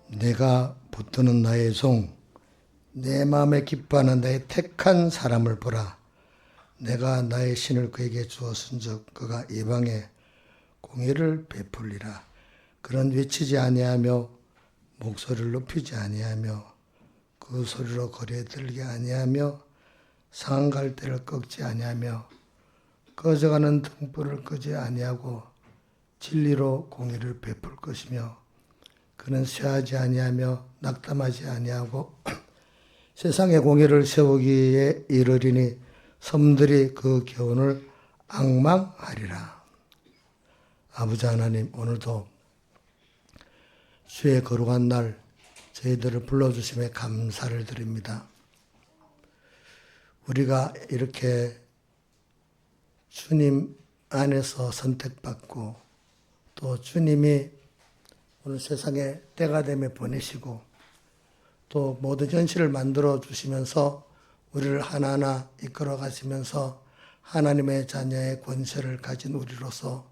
내가 붙드는 나의 종, 내 마음에 기뻐하는 나의 택한 사람을 보라. 내가 나의 신을 그에게 주었은즉 그가 이방에 공의를 베풀리라. 그는 외치지 아니하며 목소리를 높이지 아니하며 그 소리로 거리에 들게 아니하며 상한 갈대를 꺾지 아니하며 꺼져가는 등불을 끄지 아니하고 진리로 공의를 베풀 것이며 그는 쇠하지 아니하며 낙담하지 아니하고 세상의 공의를 세우기에 이르리니 섬들이 그 교훈을 앙망하리라. 아버지 하나님, 오늘도 주의 거룩한 날 저희들을 불러주심에 감사를 드립니다. 우리가 이렇게 주님 안에서 선택받고 또 주님이 오늘 세상에 때가 되면 보내시고 또 모든 현실을 만들어 주시면서 우리를 하나하나 이끌어 가시면서 하나님의 자녀의 권세를 가진 우리로서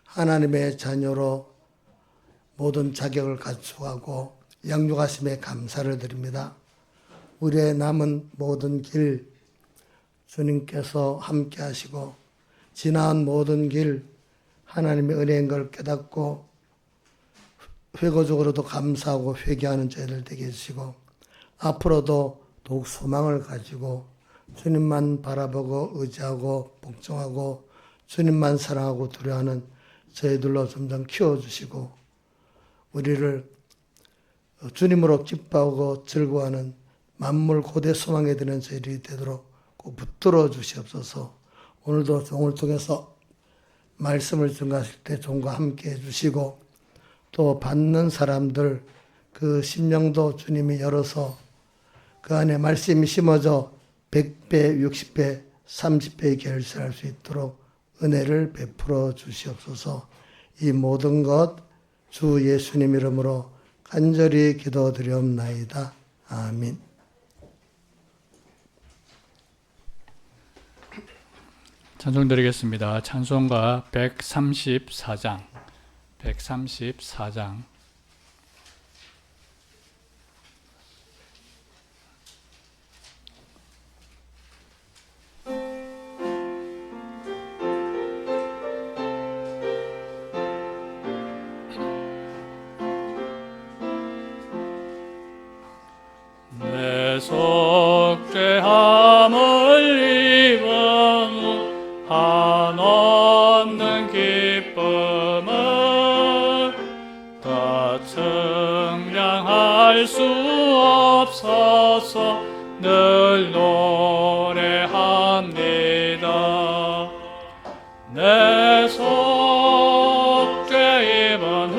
하나님의 자녀로 모든 자격을 갖추고 양육하심에 감사를 드립니다. 우리의 남은 모든 길 주님께서 함께 하시고 지나온 모든 길 하나님의 은혜인 걸 깨닫고 회고적으로도 감사하고 회개하는 저희들 되게 해주시고 앞으로도 더욱 소망을 가지고 주님만 바라보고 의지하고 복종하고 주님만 사랑하고 두려워하는 저희들로 점점 키워주시고 우리를 주님으로 기뻐하고 즐거워하는 만물 고대 소망에 드는 저희들이 되도록 꼭 붙들어 주시옵소서. 오늘도 종을 통해서 말씀을 증가하실 때 종과 함께 해주시고 또 받는 사람들 그 심령도 주님이 열어서 그 안에 말씀이 심어져 100배, 60배, 30배의 결실할 수 있도록 은혜를 베풀어 주시옵소서. 이 모든 것 주 예수님 이름으로 간절히 기도드리옵나이다. 아멘. 찬송드리겠습니다. 찬송가 134장 134장 내 속죄함을 입은 한없는 기쁨을 다 측량할 수 없어서 늘 노래합니다. 내 속죄 입은 후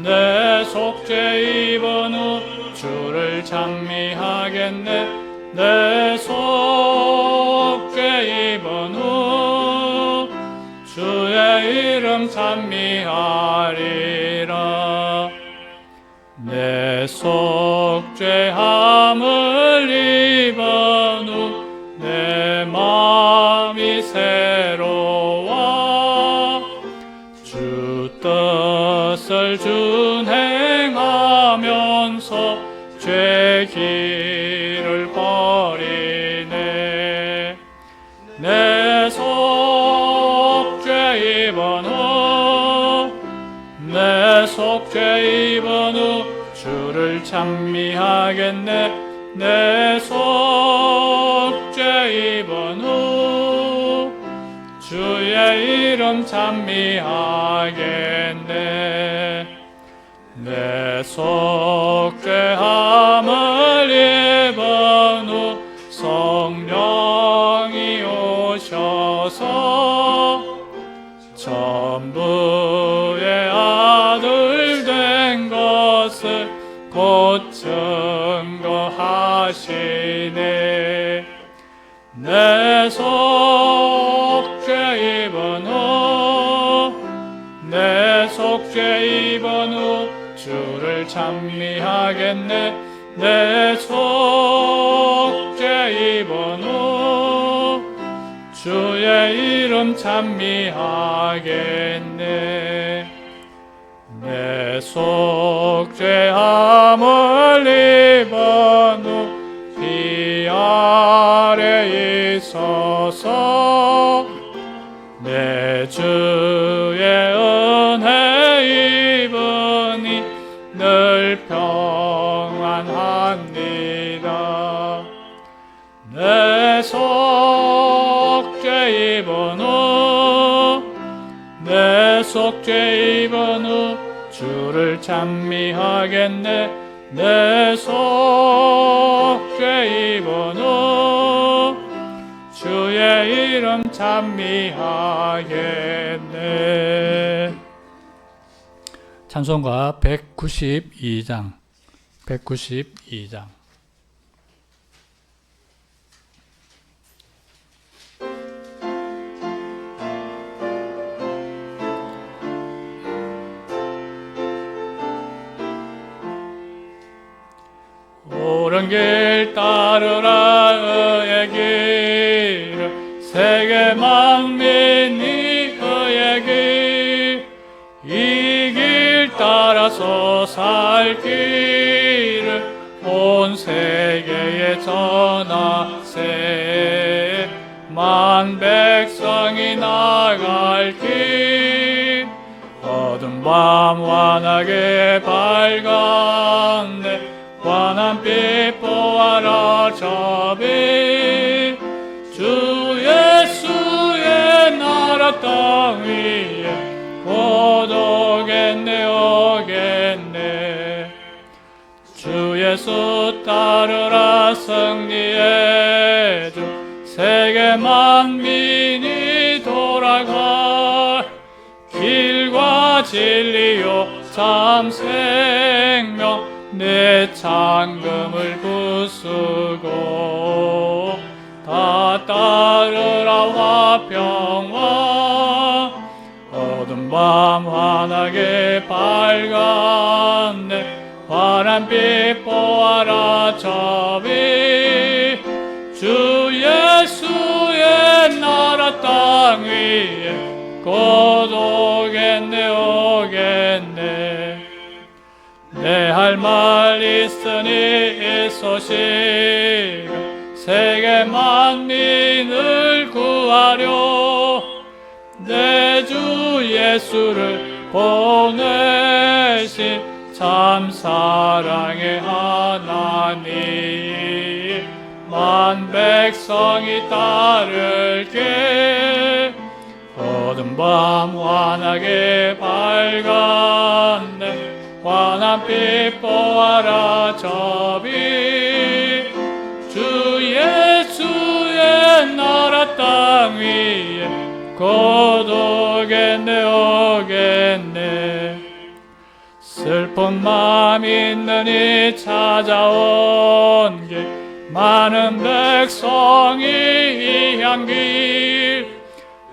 내 속죄 입은 후 주를 찬미하겠네. 내 속죄 입은 후 주의 이름 찬미하리라. 내 속죄함을 입은 후 내 마음이 새로워 주 뜻을 준행하면서 죄 길을 버리네. 내 속죄 입은 후 내 속죄 입은 후 주를 찬미하겠네. 내 속죄 입은 후 주의 이름 찬미하겠네. 내 속죄함을 입은 후 성령이 오셔서 전부의 아들 된 것을 곧 증거하시네. 내 속죄 입은 후 내 속죄 입은 후 주를 찬미하겠네. 내 속죄 입은 후 주의 이름 찬미하겠네. 내 속죄함을 입은 후 피 아래 있어서 내 주의 은혜 입으니 늘 평안합니다. 내 속죄 입은 후 내 속죄 입은 후 주를 찬미하겠네. 내 속죄 입은 후 주의 이름 찬미하겠네. 찬송가 192장. 옳은 길 따르라 의의 길을 세계 만민이 의의 길 이 길 따라서 살 길을 온 세계에 전하세. 만 백성이 나갈 길 어두운 밤 환하게 밝았네. 환한 빛 보아라 저 빛 주 예수의 나라 땅 위에 곧 오겠네 오겠네. 주 예수 따르라 승리의 주 세계 만민이 돌아갈 길과 진리요 참 생명 내 창금을 부수고 다 따르라 화평화. 어두운 밤 환하게 밝았네. 환한 빛 보아라 저 빛 주 예수의 나라 땅 위에 곧 오겠네 오겠네. 내 할 말 있으니 이 소식을 세계 만민을 구하려. 내 주 예수를 보내신 참 사랑의 하나님 만 백성이 따를게. 어두운 밤 환하게 밝았네. 환한 빛 보아라 저 빛 주 예수의 나라 땅 위에 곧 오겠네 오겠네. 슬픈 마음 있는 이 찾아온 길 많은 백성이 이 향길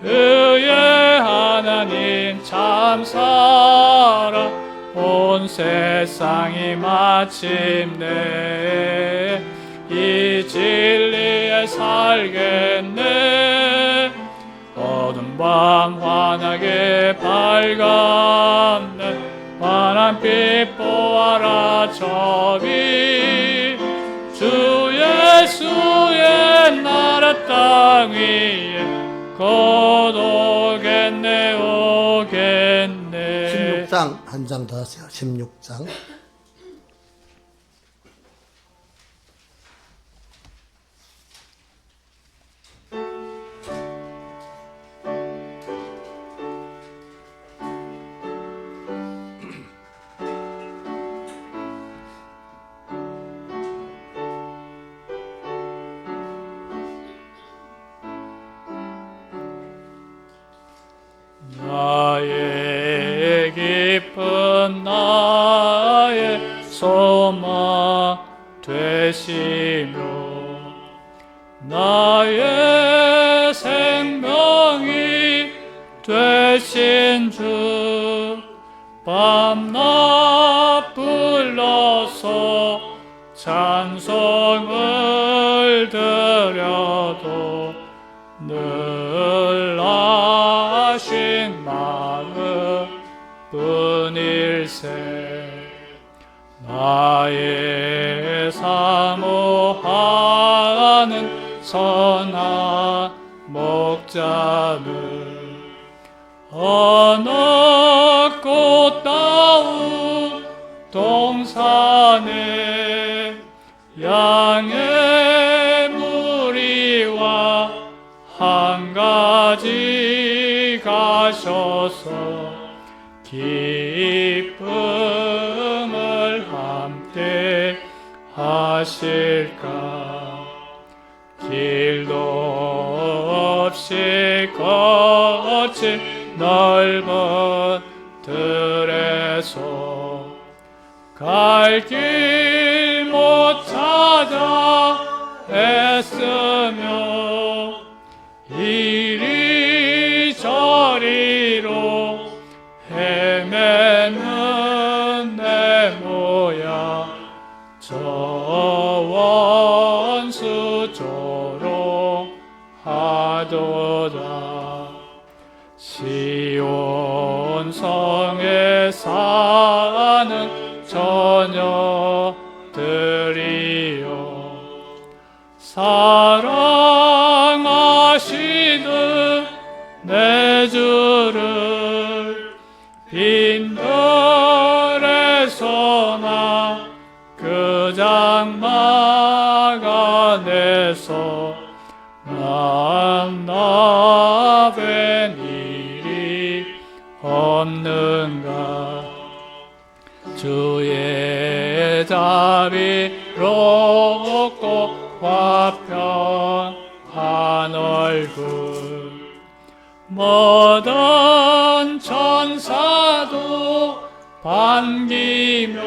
의의 하나님 참 사랑 온 세상이 마침내 이 진리에 살겠네. 어두운 밤 환하게 밝았네. 환한 빛 보아라 저 빛 주 예수의 나라 땅 위에 곧 오겠네 오겠네. 16장 한 장 더 하세요. 16장. 나의 깊은 나의 소망 되시며 나의 생명이 되신 주 밤낮 불러서 찬송을 드려도 늘 아신 마음 뿐일세. 나의 사모하는 선한 목자는 어느 꽃다운 동산에 양의 무리와 한 가지 가셔서 기쁨을 함께 하실까. 길도 없이 거친 넓은 들에서 갈 길 못 찾아 애쓰며 이리저리로 헤매는 내 모양 저 원수 조롱하도다. 시온 성에 사는 처녀들이여 사랑하시는 내 주를 빈들에서나 그 장막 안에서 만나뵌 일이 없는가. 주의 자비롭고 화평한 얼굴 모든 천사도 반기며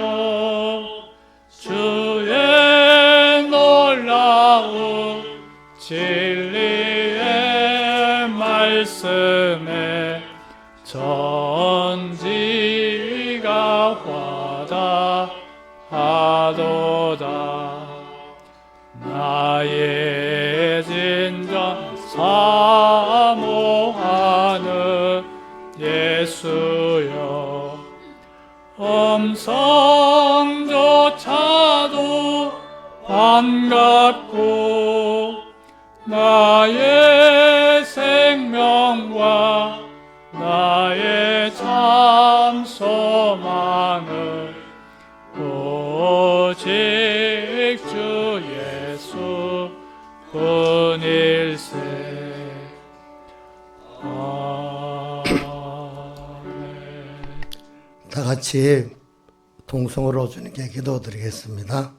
주의 놀라운 진리의 말씀에 전지가 화답하도다. 나의 진정 사모하는 예수여 음성조차도 반갑고 나의 생명과 나의 참 소망은 오직 주 예수 뿐일세. 아멘. 다 같이 동성으로 주님께 기도드리겠습니다.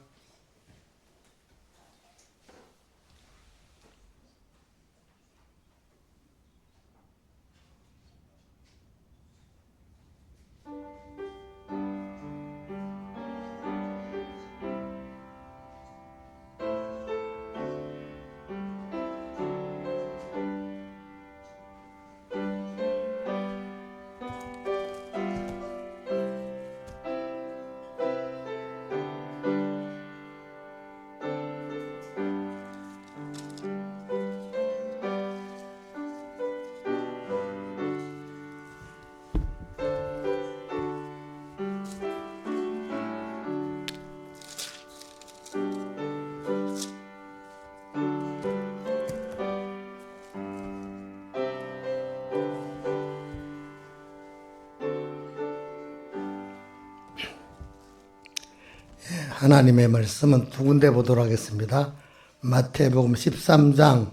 하나님의 말씀은 두 군데 보도록 하겠습니다. 마태복음 13장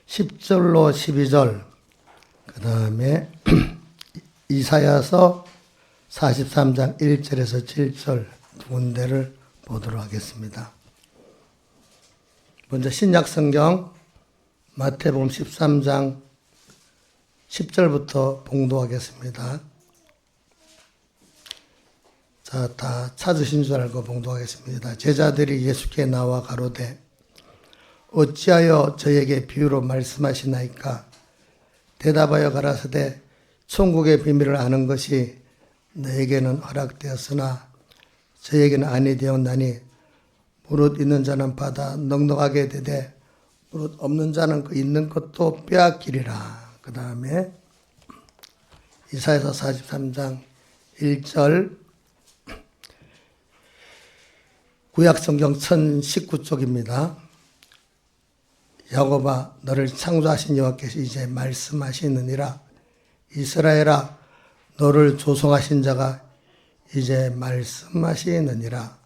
10절로 12절, 그 다음에 이사야서 43장 1절에서 7절 두 군데를 보도록 하겠습니다. 먼저 신약성경 마태복음 13장 10절부터 봉독하겠습니다. 자, 다 찾으신 줄 알고 봉독하겠습니다. 제자들이 예수께 나와 가로되 어찌하여 저에게 비유로 말씀하시나이까? 대답하여 가라사대 천국의 비밀을 아는 것이 너에게는 허락되었으나 저에게는 아니 되었나니 무릇 있는 자는 받아 넉넉하게 되되 무릇 없는 자는 그 있는 것도 빼앗기리라. 그 다음에 이사야서 43장 1절 구약성경 1019쪽입니다. 야곱아 너를 창조하신 여호와께서 이제 말씀하시느니라. 이스라엘아 너를 조성하신 자가 이제 말씀하시느니라.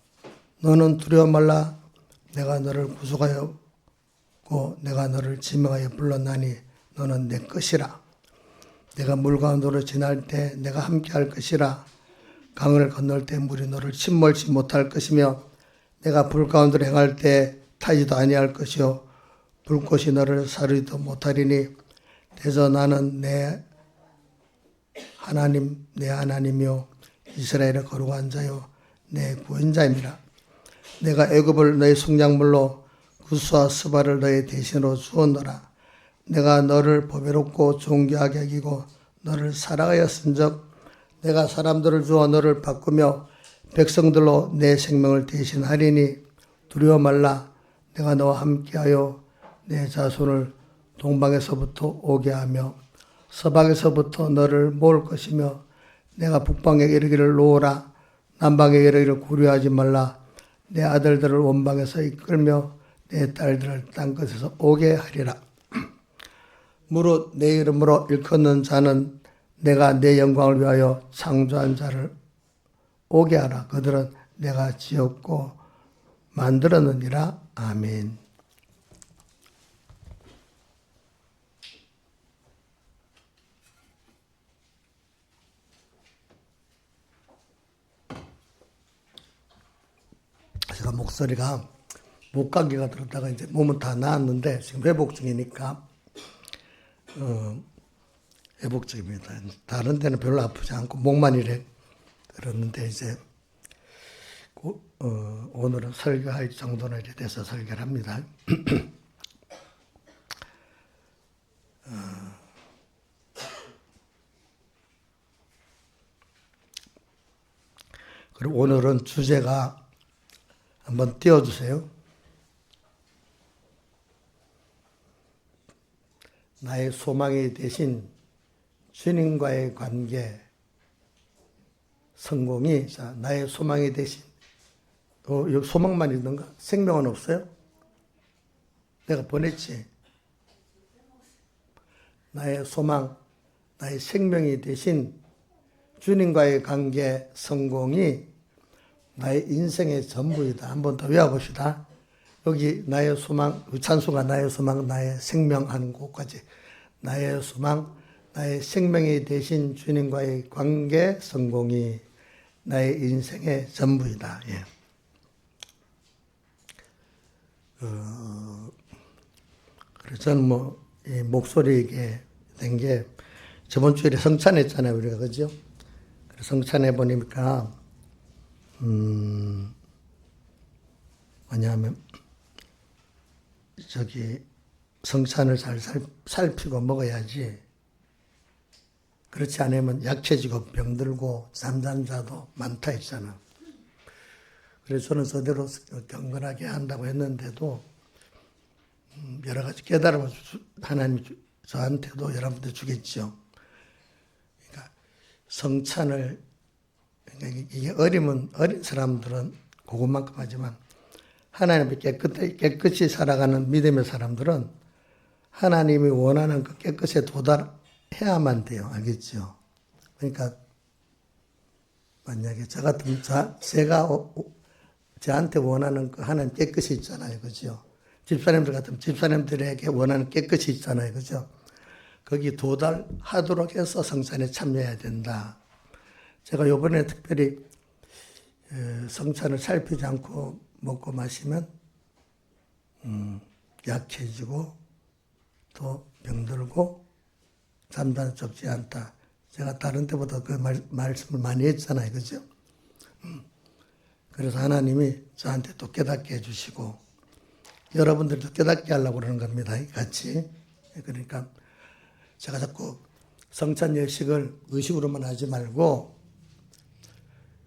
너는 두려워 말라. 내가 너를 구속하였고 내가 너를 지명하여 불렀나니 너는 내 것이라. 내가 물 가운데로 지날 때 내가 함께할 것이라. 강을 건널 때 물이 너를 침몰치 못할 것이며 내가 불 가운데로 행할 때 타지도 아니할 것이요 불꽃이 너를 사르지도 못하리니 대저 나는 내 하나님이요 이스라엘의 거룩한 자요 내 구원자입니다. 내가 애굽을 너의 속량물로 구스와 스바를 너의 대신으로 주었노라. 내가 너를 보배롭고 존귀하게 여기고 너를 사랑하였은즉 내가 사람들을 주어 너를 바꾸며 백성들로 내 생명을 대신하리니 두려워 말라. 내가 너와 함께하여 내 자손을 동방에서부터 오게 하며 서방에서부터 너를 모을 것이며 내가 북방에 이르기를 놓으라. 남방에 이르기를 구려하지 말라. 내 아들들을 원방에서 이끌며 내 딸들을 땅끝에서 오게 하리라. 무릇 내 이름으로 일컫는 자는 내가 내 영광을 위하여 창조한 자를 오게 하라. 그들은 내가 지었고 만들었느니라. 아멘. 제가 목소리가 목감기가 들었다가 이제 몸은 다 나았는데 지금 회복 중이니까 회복 중입니다. 다른 데는 별로 아프지 않고 목만 이래 들었는데 이제 오늘은 설교할 정도는 이래 돼서 설교를 합니다. 그리고 오늘은 주제가 한번 띄워주세요. 나의 소망이 되신 주님과의 관계, 성공이, 자, 나의 소망이 되신, 여기 소망만 있는가? 생명은 없어요? 내가 보냈지. 나의 소망, 나의 생명이 되신 주님과의 관계, 성공이 나의 인생의 전부이다. 한번 더 외워봅시다. 여기 나의 소망, 찬수가 나의 소망, 나의 생명 하는 곳까지. 나의 소망, 나의 생명이 되신 주님과의 관계, 성공이 나의 인생의 전부이다. 예. 그래서 저는 이 목소리에 된 게 저번 주에 성찬했잖아요, 우리가. 그죠? 성찬해 보니까, 뭐냐면, 성찬을 잘 살피고 먹어야지. 그렇지 않으면 약해지고 병들고 잠자는 자도 많다 했잖아. 그래서 저는 저대로 경건하게 한다고 했는데도 여러 가지 깨달음을 하나님이 저한테도 여러분들 주겠죠. 그러니까 성찬을, 그러니까 이게 어린 사람들은 그것만큼 하지만 하나님 깨끗이 살아가는 믿음의 사람들은 하나님이 원하는 그 깨끗에 도달해야만 돼요. 알겠죠? 그러니까 만약에 제가 저한테 원하는 그 하나님 깨끗이 있잖아요. 그죠? 집사님들 같으면 집사님들에게 원하는 깨끗이 있잖아요. 그죠? 거기 도달하도록 해서 성찬에 참여해야 된다. 제가 요번에 특별히 성찬을 살피지 않고 먹고 마시면 약해지고 또 병들고 잠자는 적지 않다. 제가 다른 때보다 그 말씀을 많이 했잖아요. 그죠? 그래서 하나님이 저한테 또 깨닫게 해주시고 여러분들도 깨닫게 하려고 그러는 겁니다. 같이. 그러니까 제가 자꾸 성찬 예식을 의식으로만 하지 말고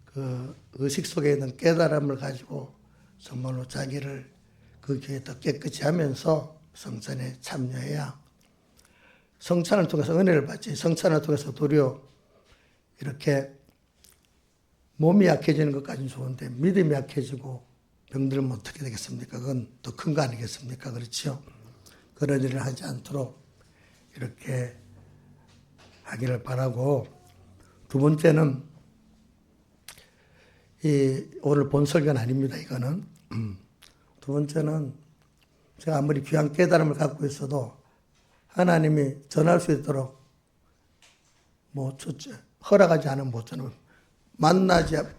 그 의식 속에 있는 깨달음을 가지고 정말로 자기를 그 교회에 더 깨끗이 하면서 성찬에 참여해야 성찬을 통해서 은혜를 받지. 성찬을 통해서 도리어 이렇게 몸이 약해지는 것까지는 좋은데 믿음이 약해지고 병들면 어떻게 되겠습니까? 그건 더 큰 거 아니겠습니까? 그렇죠? 그런 일을 하지 않도록 이렇게 하기를 바라고, 두 번째는 오늘 본 설교는 아닙니다. 이거는 두 번째는 제가 아무리 귀한 깨달음을 갖고 있어도 하나님이 전할 수 있도록 허락하지 않으면 못 전하는,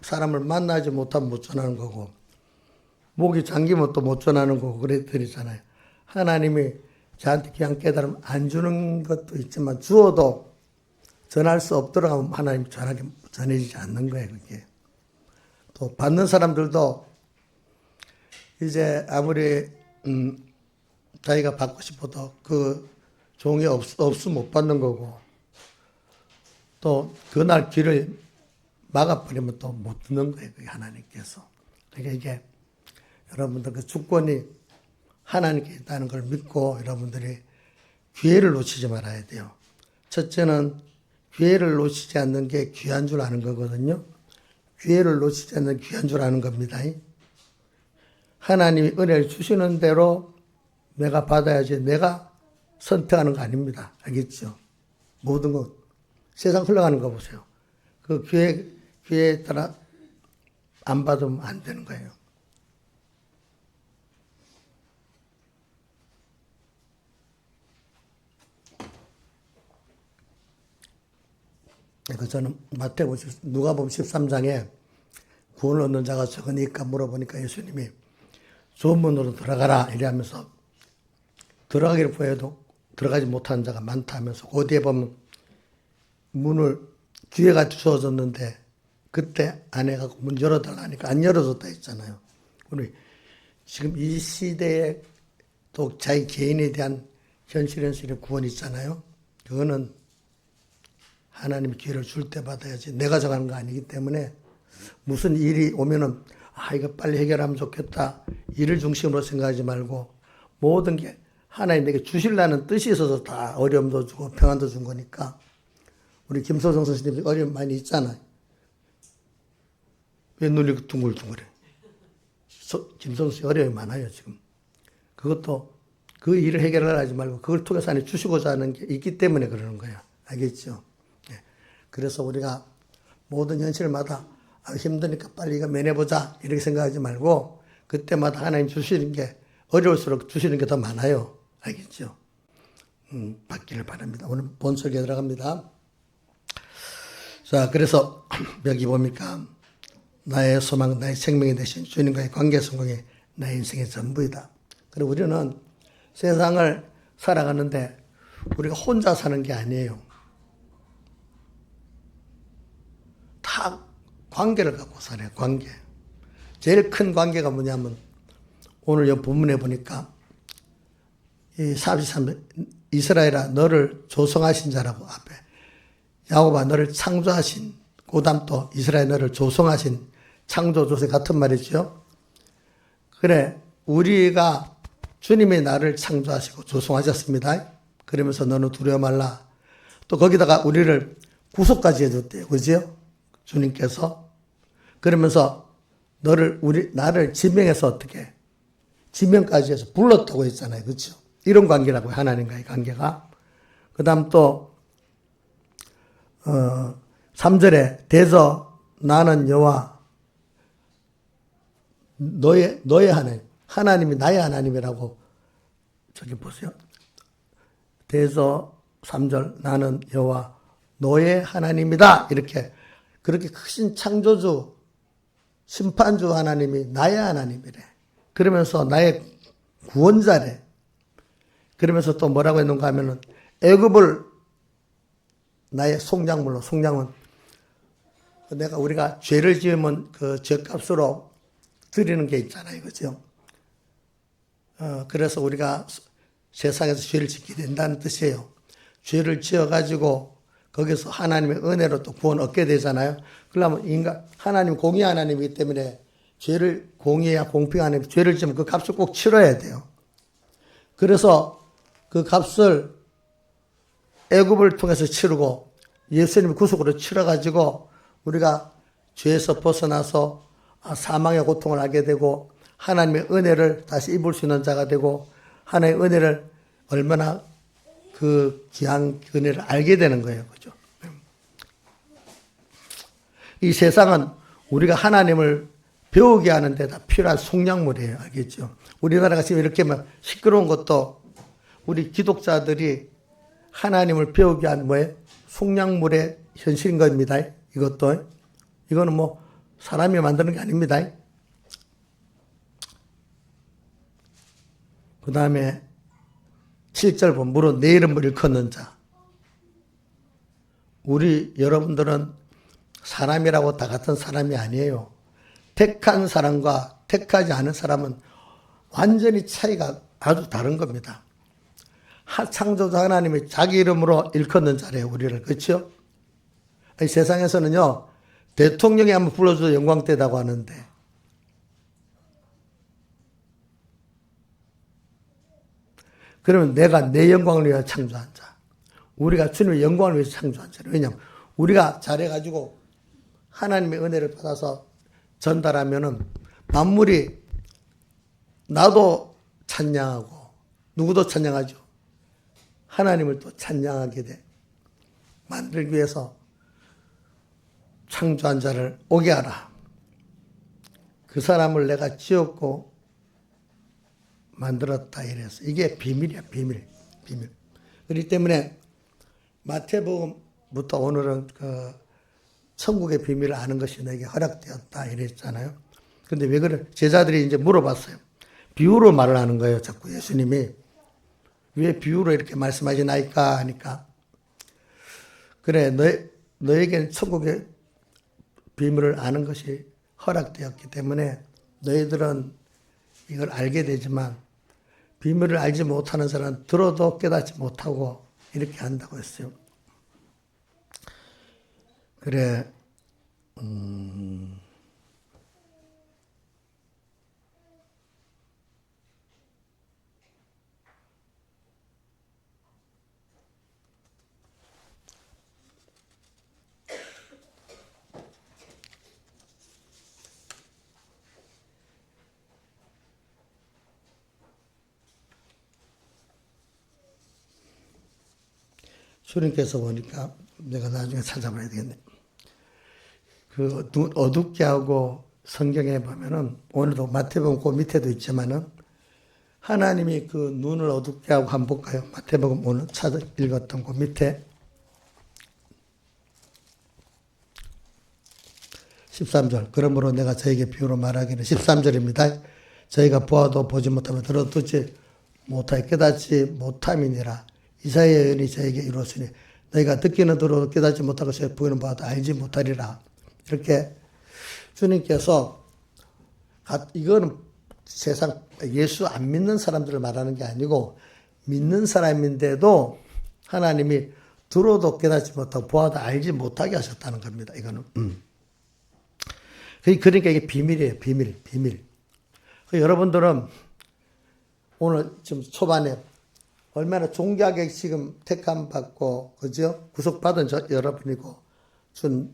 사람을 만나지 못하면 못 전하는 거고, 목이 잠기면 또 못 전하는 거고 그랬더니잖아요. 하나님이 저한테 귀한 깨달음 안 주는 것도 있지만 주어도 전할 수 없도록 하면 하나님 전해지지 않는 거예요. 그게 또 받는 사람들도 이제 아무리 자기가 받고 싶어도 그 종이 없으면 못 받는 거고, 또 그날 길을 막아버리면 또 못 듣는 거예요. 그게 하나님께서. 그러니까 이게 여러분들 그 주권이 하나님께 있다는 걸 믿고 여러분들이 기회를 놓치지 말아야 돼요. 첫째는 기회를 놓치지 않는 게 귀한 줄 아는 거거든요. 기회를 놓치지 않는 귀한 줄 아는 겁니다. 하나님이 은혜를 주시는 대로 내가 받아야지 내가 선택하는 거 아닙니다. 알겠죠? 모든 것, 세상 흘러가는 거 보세요. 그 기회에 따라 안 받으면 안 되는 거예요. 그래서 저는 누가복음 13장에 구원을 얻는 자가 적으니까 물어보니까 예수님이 좋은 문으로 들어가라 이래하면서 들어가기를 보여도 들어가지 못하는 자가 많다면서 그 뒤에 보면 기회가 주어졌는데 그때 안 해갖고 문 열어달라니까 안 열어줬다 했잖아요. 우리 지금 이 시대에 또 자기 개인에 대한 현실의 구원이 있잖아요. 그거는 하나님이 기회를 줄 때 받아야지 내가 정하는 거 아니기 때문에 무슨 일이 오면은 이거 빨리 해결하면 좋겠다 일을 중심으로 생각하지 말고 모든 게 하나님 내게 주실라는 뜻이 있어서 다 어려움도 주고 평안도 준 거니까. 우리 김소정 선생님이 어려움 많이 있잖아요. 왜 눈이 둥글둥글해? 김소정 선생님 어려움이 많아요 지금. 그것도 그 일을 해결하려 하지 말고 그걸 통해서 하나님 주시고자 하는 게 있기 때문에 그러는 거야. 알겠죠? 네. 그래서 우리가 모든 현실마다 힘드니까 빨리 이거 면해보자 이렇게 생각하지 말고 그때마다 하나님 주시는 게 어려울수록 주시는 게 더 많아요. 알겠죠? 받기를 바랍니다. 오늘 본설교에 들어갑니다. 자, 그래서 여기 보니까 나의 소망, 나의 생명이 되신 주님과의 관계 성공이 나의 인생의 전부이다. 그리고 우리는 세상을 살아가는데 우리가 혼자 사는 게 아니에요. 다 관계를 갖고 살아요. 관계. 제일 큰 관계가 뭐냐면 오늘 이 본문에 보니까 이 43, 이스라엘아 너를 조성하신 자라고 앞에 야곱아 너를 창조하신, 그 다음 또 이스라엘 너를 조성하신 창조조세 같은 말이죠. 그래 우리가 주님이 나를 창조하시고 조성하셨습니다. 그러면서 너는 두려워 말라. 또 거기다가 우리를 구속까지 해줬대요. 그죠? 주님께서. 그러면서 나를 지명해서 어떻게? 지명까지 해서 불렀다고 했잖아요. 그렇죠? 이런 관계라고요. 하나님과의 관계가. 그 다음 또 3절에 대저 나는 여호와 너의 하나님, 하나님이 나의 하나님이라고 저기 보세요. 대저 3절 나는 여호와 너의 하나님이다. 이렇게 그렇게 크신 창조주 심판주 하나님이 나의 하나님이래. 그러면서 나의 구원자래. 그러면서 또 뭐라고 했는가 하면은 애굽을 나의 속량물로, 속량은 우리가 죄를 지으면 그 죄값으로 드리는 게 있잖아요. 그죠? 그래서 우리가 세상에서 죄를 짓게 된다는 뜻이에요. 죄를 지어가지고 거기서 하나님의 은혜로 또 구원 얻게 되잖아요. 그러면 하나님 공의 하나님이기 때문에 죄를 공의해야 공평하는 죄를 지으면 그 값을 꼭 치러야 돼요. 그래서 그 값을 애굽을 통해서 치르고 예수님의 구속으로 치러가지고 우리가 죄에서 벗어나서 사망의 고통을 알게 되고 하나님의 은혜를 다시 입을 수 있는 자가 되고 하나님의 은혜를 얼마나 그 귀한 은혜를 알게 되는 거예요. 그죠? 이 세상은 우리가 하나님을 배우게 하는 데다 필요한 속량물이에요. 알겠죠? 우리나라가 지금 이렇게 시끄러운 것도 우리 기독자들이 하나님을 배우게 한 뭐예요? 속량물의 현실인 겁니다. 이것도. 이거는 뭐 사람이 만드는 게 아닙니다. 그 다음에 7절 보면 무릇 내 이름을 일컫는 자. 우리 여러분들은 사람이라고 다 같은 사람이 아니에요. 택한 사람과 택하지 않은 사람은 완전히 차이가 아주 다른 겁니다. 창조자 하나님이 자기 이름으로 일컫는 자래요. 우리를. 그렇죠? 세상에서는요. 대통령이 한번 불러줘도 영광되다고 하는데 그러면 내가 내 영광을 위해 창조한 자. 우리가 주님의 영광을 위해서 창조한 자예요. 왜냐하면 우리가 잘해가지고 하나님의 은혜를 받아서 전달하면은 만물이 나도 찬양하고 누구도 찬양하죠. 하나님을 또 찬양하게 돼. 만들기 위해서 창조한 자를 오게 하라. 그 사람을 내가 지었고 만들었다 이래서 이게 비밀이야. 비밀. 그렇기 때문에 마태복음부터 오늘은 그 천국의 비밀을 아는 것이 내게 허락되었다 이랬잖아요. 근데 왜 그래? 제자들이 이제 물어봤어요. 비유로 말을 하는 거예요. 자꾸 예수님이. 왜 비유로 이렇게 말씀하시나이까 하니까 그래 너에게는 천국의 비밀을 아는 것이 허락되었기 때문에 너희들은 이걸 알게 되지만 비밀을 알지 못하는 사람은 들어도 깨닫지 못하고 이렇게 한다고 했어요. 그래 주님께서 보니까 내가 나중에 찾아봐야 되겠네. 그 눈 어둡게 하고 성경에 보면은 오늘도 마태복음 그 밑에도 있지만은 하나님이 그 눈을 어둡게 하고 한번 볼까요? 마태복음 오늘 찾아 읽었던 그 밑에 13절. 그러므로 내가 저에게 비유로 말하기는 13절입니다. 저희가 보아도 보지 못하며 들어도 듣지 못하여 깨닫지 못함이니라. 이사야의 예언이 저에게 이루었으니 너희가 듣기는 들어도 깨닫지 못하고 보이는 바도 알지 못하리라. 이렇게 주님께서 이거는 세상 예수 안 믿는 사람들을 말하는 게 아니고 믿는 사람인데도 하나님이 들어도 깨닫지 못하고 보아도 알지 못하게 하셨다는 겁니다. 이거는. 그러니까 이게 비밀이에요. 비밀. 여러분들은 오늘 지금 초반에 얼마나 존귀하게 지금 택함 받고, 그죠? 구속받은 여러분이고,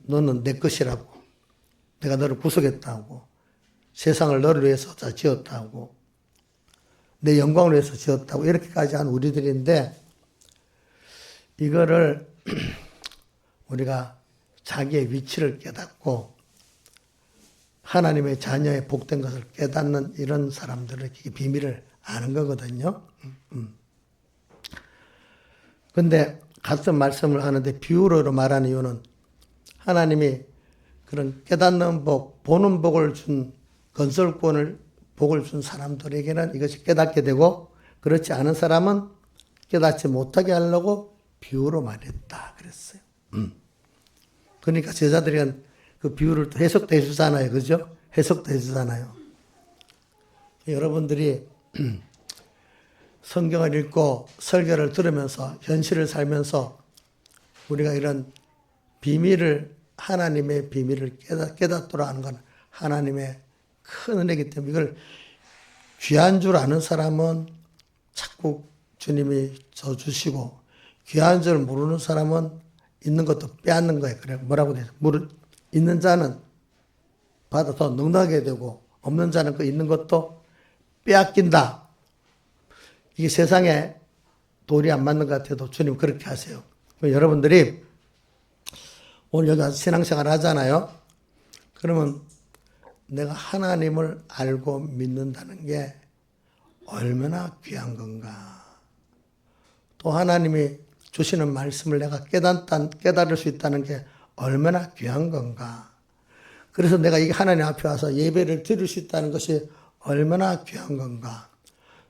너는 내 것이라고. 내가 너를 구속했다고. 세상을 너를 위해서 지었다고. 내 영광을 위해서 지었다고. 이렇게까지 한 우리들인데, 이거를 우리가 자기의 위치를 깨닫고, 하나님의 자녀의 복된 것을 깨닫는 이런 사람들은 이 비밀을 아는 거거든요. 근데 같은 말씀을 하는데 비유로 말하는 이유는 하나님이 그런 깨닫는 복, 보는 복을 준 건설권을 복을 준 사람들에게는 이것이 깨닫게 되고 그렇지 않은 사람은 깨닫지 못하게 하려고 비유로 말했다 그랬어요. 그러니까 제자들이 그 비유를 또 해석도 해주잖아요. 그죠? 해석도 해주잖아요. 여러분들이 성경을 읽고 설교를 들으면서 현실을 살면서 우리가 이런 비밀을 하나님의 비밀을 깨닫도록 하는 건 하나님의 큰 은혜이기 때문에 이걸 귀한 줄 아는 사람은 자꾸 주님이 줘 주시고 귀한 줄 모르는 사람은 있는 것도 빼앗는 거예요. 그래 뭐라고 돼요? 있는 자는 받아서 넉넉하게 되고 없는 자는 그 있는 것도 빼앗긴다. 이게 세상에 도리 안 맞는 것 같아도 주님 그렇게 하세요. 여러분들이 오늘 여기 와서 신앙생활 하잖아요. 그러면 내가 하나님을 알고 믿는다는 게 얼마나 귀한 건가. 또 하나님이 주시는 말씀을 내가 깨달을 수 있다는 게 얼마나 귀한 건가. 그래서 내가 이 하나님 앞에 와서 예배를 드릴 수 있다는 것이 얼마나 귀한 건가.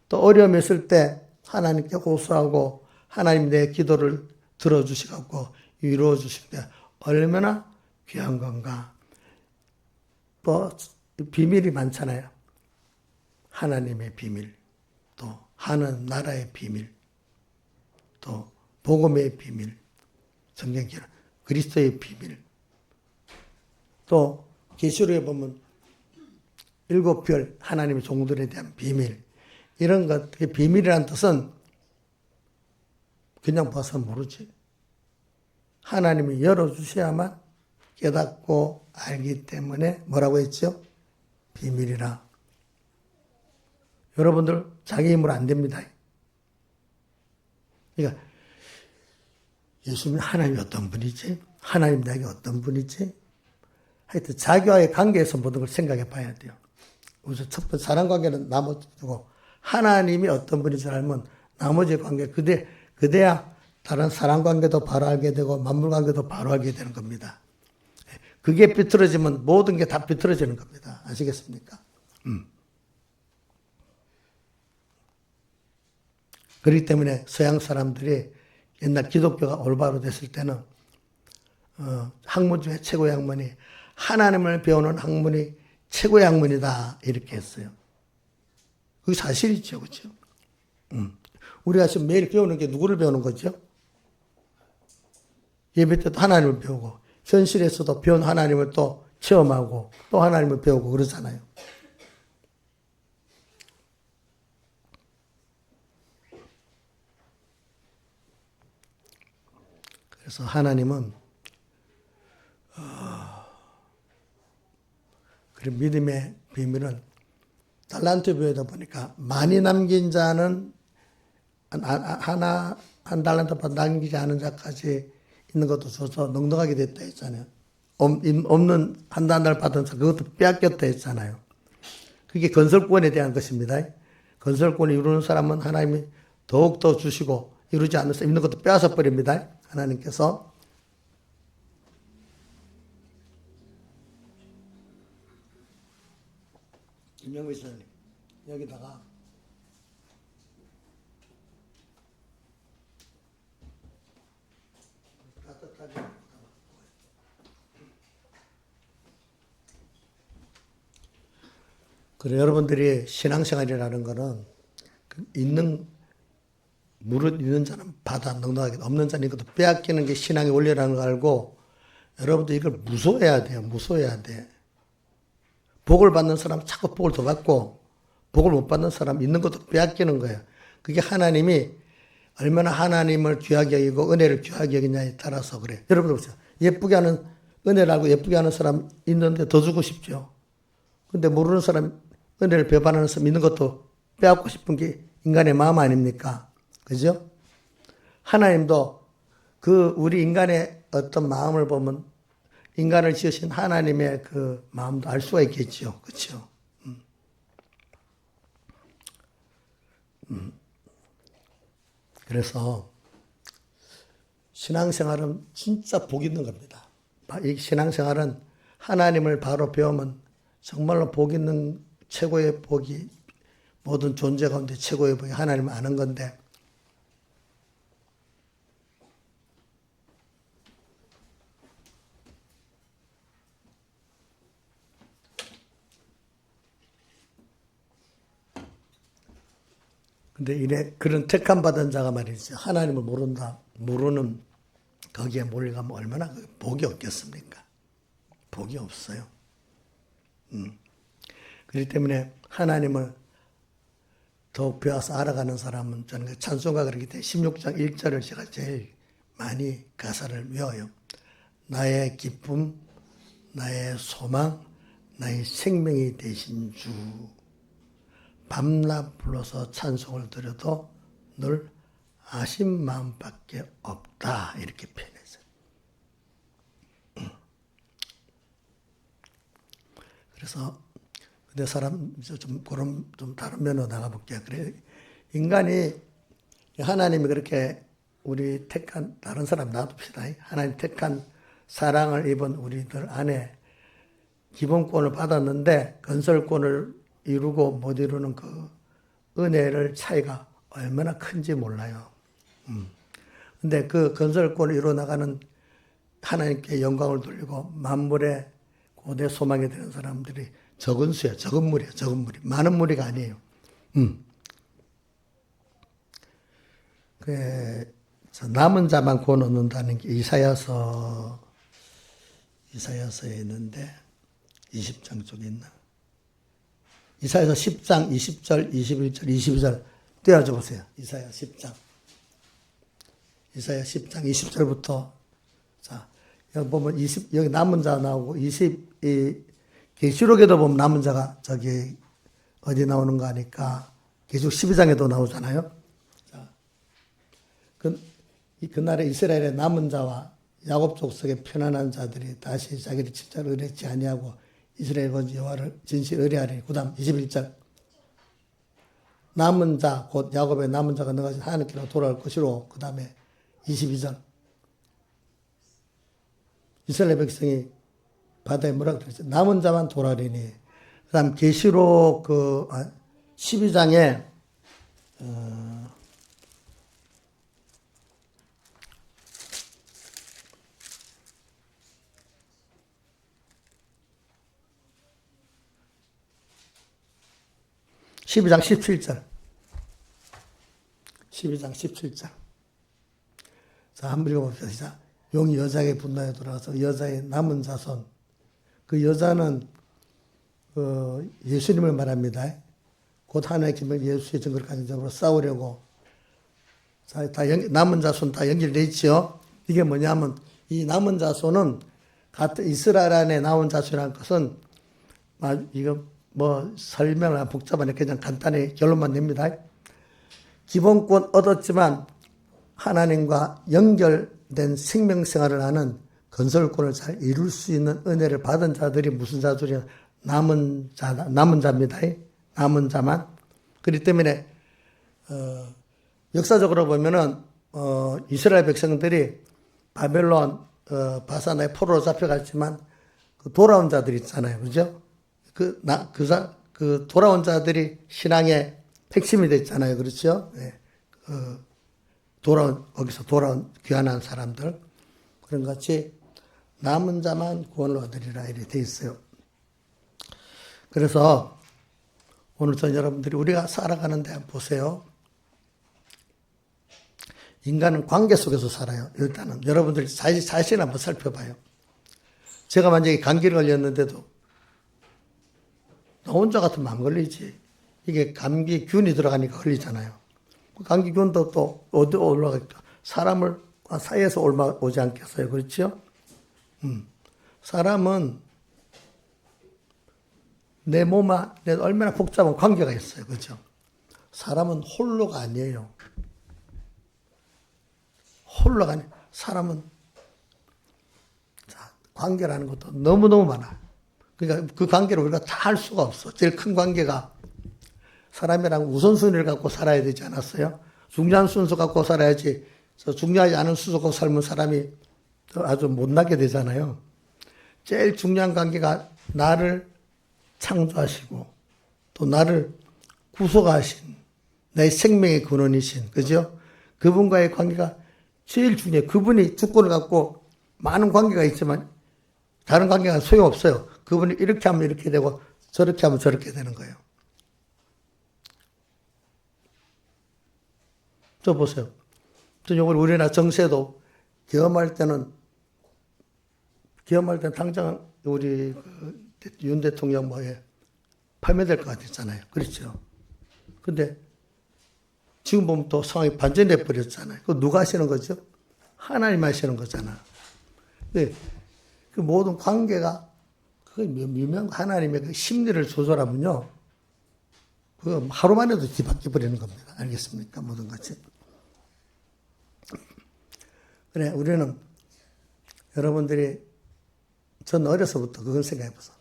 또 어려움이 있을 때 하나님께 호소하고 하나님 내 기도를 들어주시고 위로해 주실 때 얼마나 귀한 건가. 또 비밀이 많잖아요. 하나님의 비밀, 또 하는 나라의 비밀, 또 복음의 비밀, 성경기는 그리스도의 비밀. 또 계시록에 보면 7별 하나님의 종들에 대한 비밀. 이런 것, 비밀이라는 뜻은 그냥 봐서 모르지. 하나님이 열어주셔야만 깨닫고 알기 때문에 뭐라고 했죠? 비밀이라. 여러분들 자기 힘으로 안 됩니다. 그러니까 예수님은 하나님이 어떤 분이지? 하나님 나에게 어떤 분이지? 하여튼 자기와의 관계에서 모든 걸 생각해 봐야 돼요. 우선 첫 번째 사람 관계는 나머지 두고 하나님이 어떤 분인지 알면 나머지 관계 그대야 다른 사람 관계도 바로 알게 되고 만물 관계도 바로 알게 되는 겁니다. 그게 비틀어지면 모든 게 다 비틀어지는 겁니다. 아시겠습니까? 그렇기 때문에 서양 사람들이 옛날 기독교가 올바로 됐을 때는 학문 중에 최고의 학문이 하나님을 배우는 학문이 최고의 학문이다 이렇게 했어요. 그게 사실이죠. 그렇죠? 우리가 지금 매일 배우는 게 누구를 배우는 거죠? 예배 때도 하나님을 배우고 현실에서도 배운 하나님을 또 체험하고 또 하나님을 배우고 그러잖아요. 그래서 하나님은 그 믿음의 비밀은 달란트 배우다 보니까 많이 남긴 자는 한 달란트 남기지 않은 자까지 있는 것도 줘서 넉넉하게 됐다 했잖아요. 없는 한 달 받은 자 그것도 빼앗겼다 했잖아요. 그게 건설권에 대한 것입니다. 건설권을 이루는 사람은 하나님이 더욱더 주시고 이루지 않는 사람 있는 것도 빼앗아 버립니다. 하나님께서. 김영미 선생님 여기다가 따뜻하게 그래 여러분들이 신앙생활이라는 거는 무릇 있는 자는 받아 넉넉하게 없는 자는 이것도 빼앗기는 게 신앙의 원리라는 걸 알고 여러분들 이걸 무서워해야 돼요. 무서워해야 돼. 복을 받는 사람 자꾸 복을 더 받고 복을 못 받는 사람 있는 것도 빼앗기는 거예요. 그게 하나님이 얼마나 하나님을 귀하게 여기고 은혜를 귀하게 여기냐에 따라서 그래. 여러분 보세요. 예쁘게 하는 은혜를 알고 예쁘게 하는 사람 있는데 더 주고 싶죠. 근데 모르는 사람 은혜를 배반하는 사람 있는 것도 빼앗고 싶은 게 인간의 마음 아닙니까? 그죠? 하나님도 우리 인간의 어떤 마음을 보면 인간을 지으신 하나님의 그 마음도 알 수가 있겠죠. 그렇죠? 그래서 신앙생활은 진짜 복 있는 겁니다. 이 신앙생활은 하나님을 바로 배우면 정말로 복 있는 최고의 복이 모든 존재 가운데 최고의 복이 하나님을 아는 건데 근데 그런 택함 받은 자가 말이죠. 하나님을 모르는 거기에 몰려가면 얼마나 복이 없겠습니까? 복이 없어요. 그렇기 때문에 하나님을 더욱 배워서 알아가는 사람은 저는 찬송가 그러기 때문에 16장 1절을 제가 제일 많이 가사를 외워요. 나의 기쁨, 나의 소망, 나의 생명이 되신 주 밤낮 불러서 찬송을 드려도 늘 아신 마음밖에 없다 이렇게 표현했어요. 그래서 근데 사람 좀 다른 면으로 나가볼게요. 그래 인간이 하나님이 그렇게 우리 택한 다른 사람 놔둡시다. 하나님 택한 사랑을 입은 우리들 안에 기본권을 받았는데 건설권을 이루고 못 이루는 그 은혜를 차이가 얼마나 큰지 몰라요. 근데 그 건설권을 이루어 나가는 하나님께 영광을 돌리고 만물의 고대 소망이 되는 사람들이 적은 수예요. 적은 무리예요. 적은 무리. 많은 무리가 아니에요. 남은 자만 구원 얻는다는 게 이사야서에 있는데 20장 쪽에 있나? 이사야서 10장 20절, 21절, 22절 떼어줘 보세요. 이사야 10장. 이사야 10장 20절부터 자, 여기 보면 여기 남은 자 나오고 계시록에도 보면 남은 자가 저기 어디 나오는 거 아니까 계시록 12장에도 나오잖아요. 자, 그날에 이스라엘의 남은 자와 야곱 족속의 편안한 자들이 다시 자기를 진짜로 의뢰치 아니하고 이스라엘 건지 여호와를 진실 의뢰하리니. 그다음 21절 남은 자 곧 야곱의 남은 자가 너가 하나님께로 돌아올 것이로. 그다음에 22절 이스라엘 백성이 바다에 뭐라 그랬죠? 남은 자만 돌아리니. 그다음 계시록 12장에 12장 17절. 12장 17절. 자, 한번 읽어봅시다. 용이 여자에게 분노에 돌아와서 여자의 남은 자손. 그 여자는 예수님을 말합니다. 곧 하나의 기명 예수의 증거를 가진 자로 싸우려고. 자, 남은 자손 다 연결되어 있죠. 이게 뭐냐면 이 남은 자손은 같은 이스라엘 안에 나온 자손이라는 것은 이거 설명을 복잡하네. 그냥 간단히 결론만 냅니다. 기본권 얻었지만 하나님과 연결된 생명생활을 하는 건설권을 잘 이룰 수 있는 은혜를 받은 자들이 무슨 자들이야? 남은 자입니다. 남은 자만. 그렇기 때문에 역사적으로 보면은 이스라엘 백성들이 바벨론 바사나의 포로로 잡혀갔지만 그 돌아온 자들이 있잖아요. 그죠? 그 돌아온 자들이 신앙의 핵심이 됐잖아요. 그렇죠? 네. 거기서 돌아온 귀환한 사람들. 그런 것 같이 남은 자만 구원을 얻으리라 이렇게 돼 있어요. 그래서 오늘 전 여러분들이 우리가 살아가는데 보세요. 인간은 관계 속에서 살아요. 일단은 여러분들이 자신 한번 살펴봐요. 제가 만약에 감기를 걸렸는데도 나 혼자 같으면 안 걸리지. 이게 감기균이 들어가니까 걸리잖아요. 감기균도 또 어디 올라가니까 사람을 사이에서 오지 않겠어요. 그렇죠? 사람은 내 얼마나 복잡한 관계가 있어요. 그렇죠? 사람은 홀로가 아니에요. 홀로가 아니에요. 사람은 관계라는 것도 너무너무 많아. 그러니까 그 관계를 우리가 다 할 수가 없어. 제일 큰 관계가 사람이랑 우선순위를 갖고 살아야 되지 않았어요? 중요한 순서 갖고 살아야지. 중요하지 않은 순서 갖고 살면 사람이 아주 못나게 되잖아요. 제일 중요한 관계가 나를 창조하시고 또 나를 구속하신 내 생명의 근원이신, 그죠? 그분과의 관계가 제일 중요해요. 그분이 주권을 갖고 많은 관계가 있지만 다른 관계가 소용없어요. 그분이 이렇게 하면 이렇게 되고 저렇게 하면 저렇게 되는 거예요. 저 보세요. 요걸 우리나라 정세도 계엄할 때는 당장 우리 윤 대통령 파면될 것 같았잖아요. 그렇죠. 근데 지금 보면 또 상황이 반전돼 버렸잖아요. 그거 누가 하시는 거죠? 하나님 하시는 거잖아. 네. 그 모든 관계가 그 유명 하나님의 그 심리를 조절하면요. 그 하루 만에도 뒤바뀌어 버리는 겁니다. 알겠습니까? 모든 것이. 그래, 우리는 여러분들이 전 어려서부터 그걸 생각해 보세요.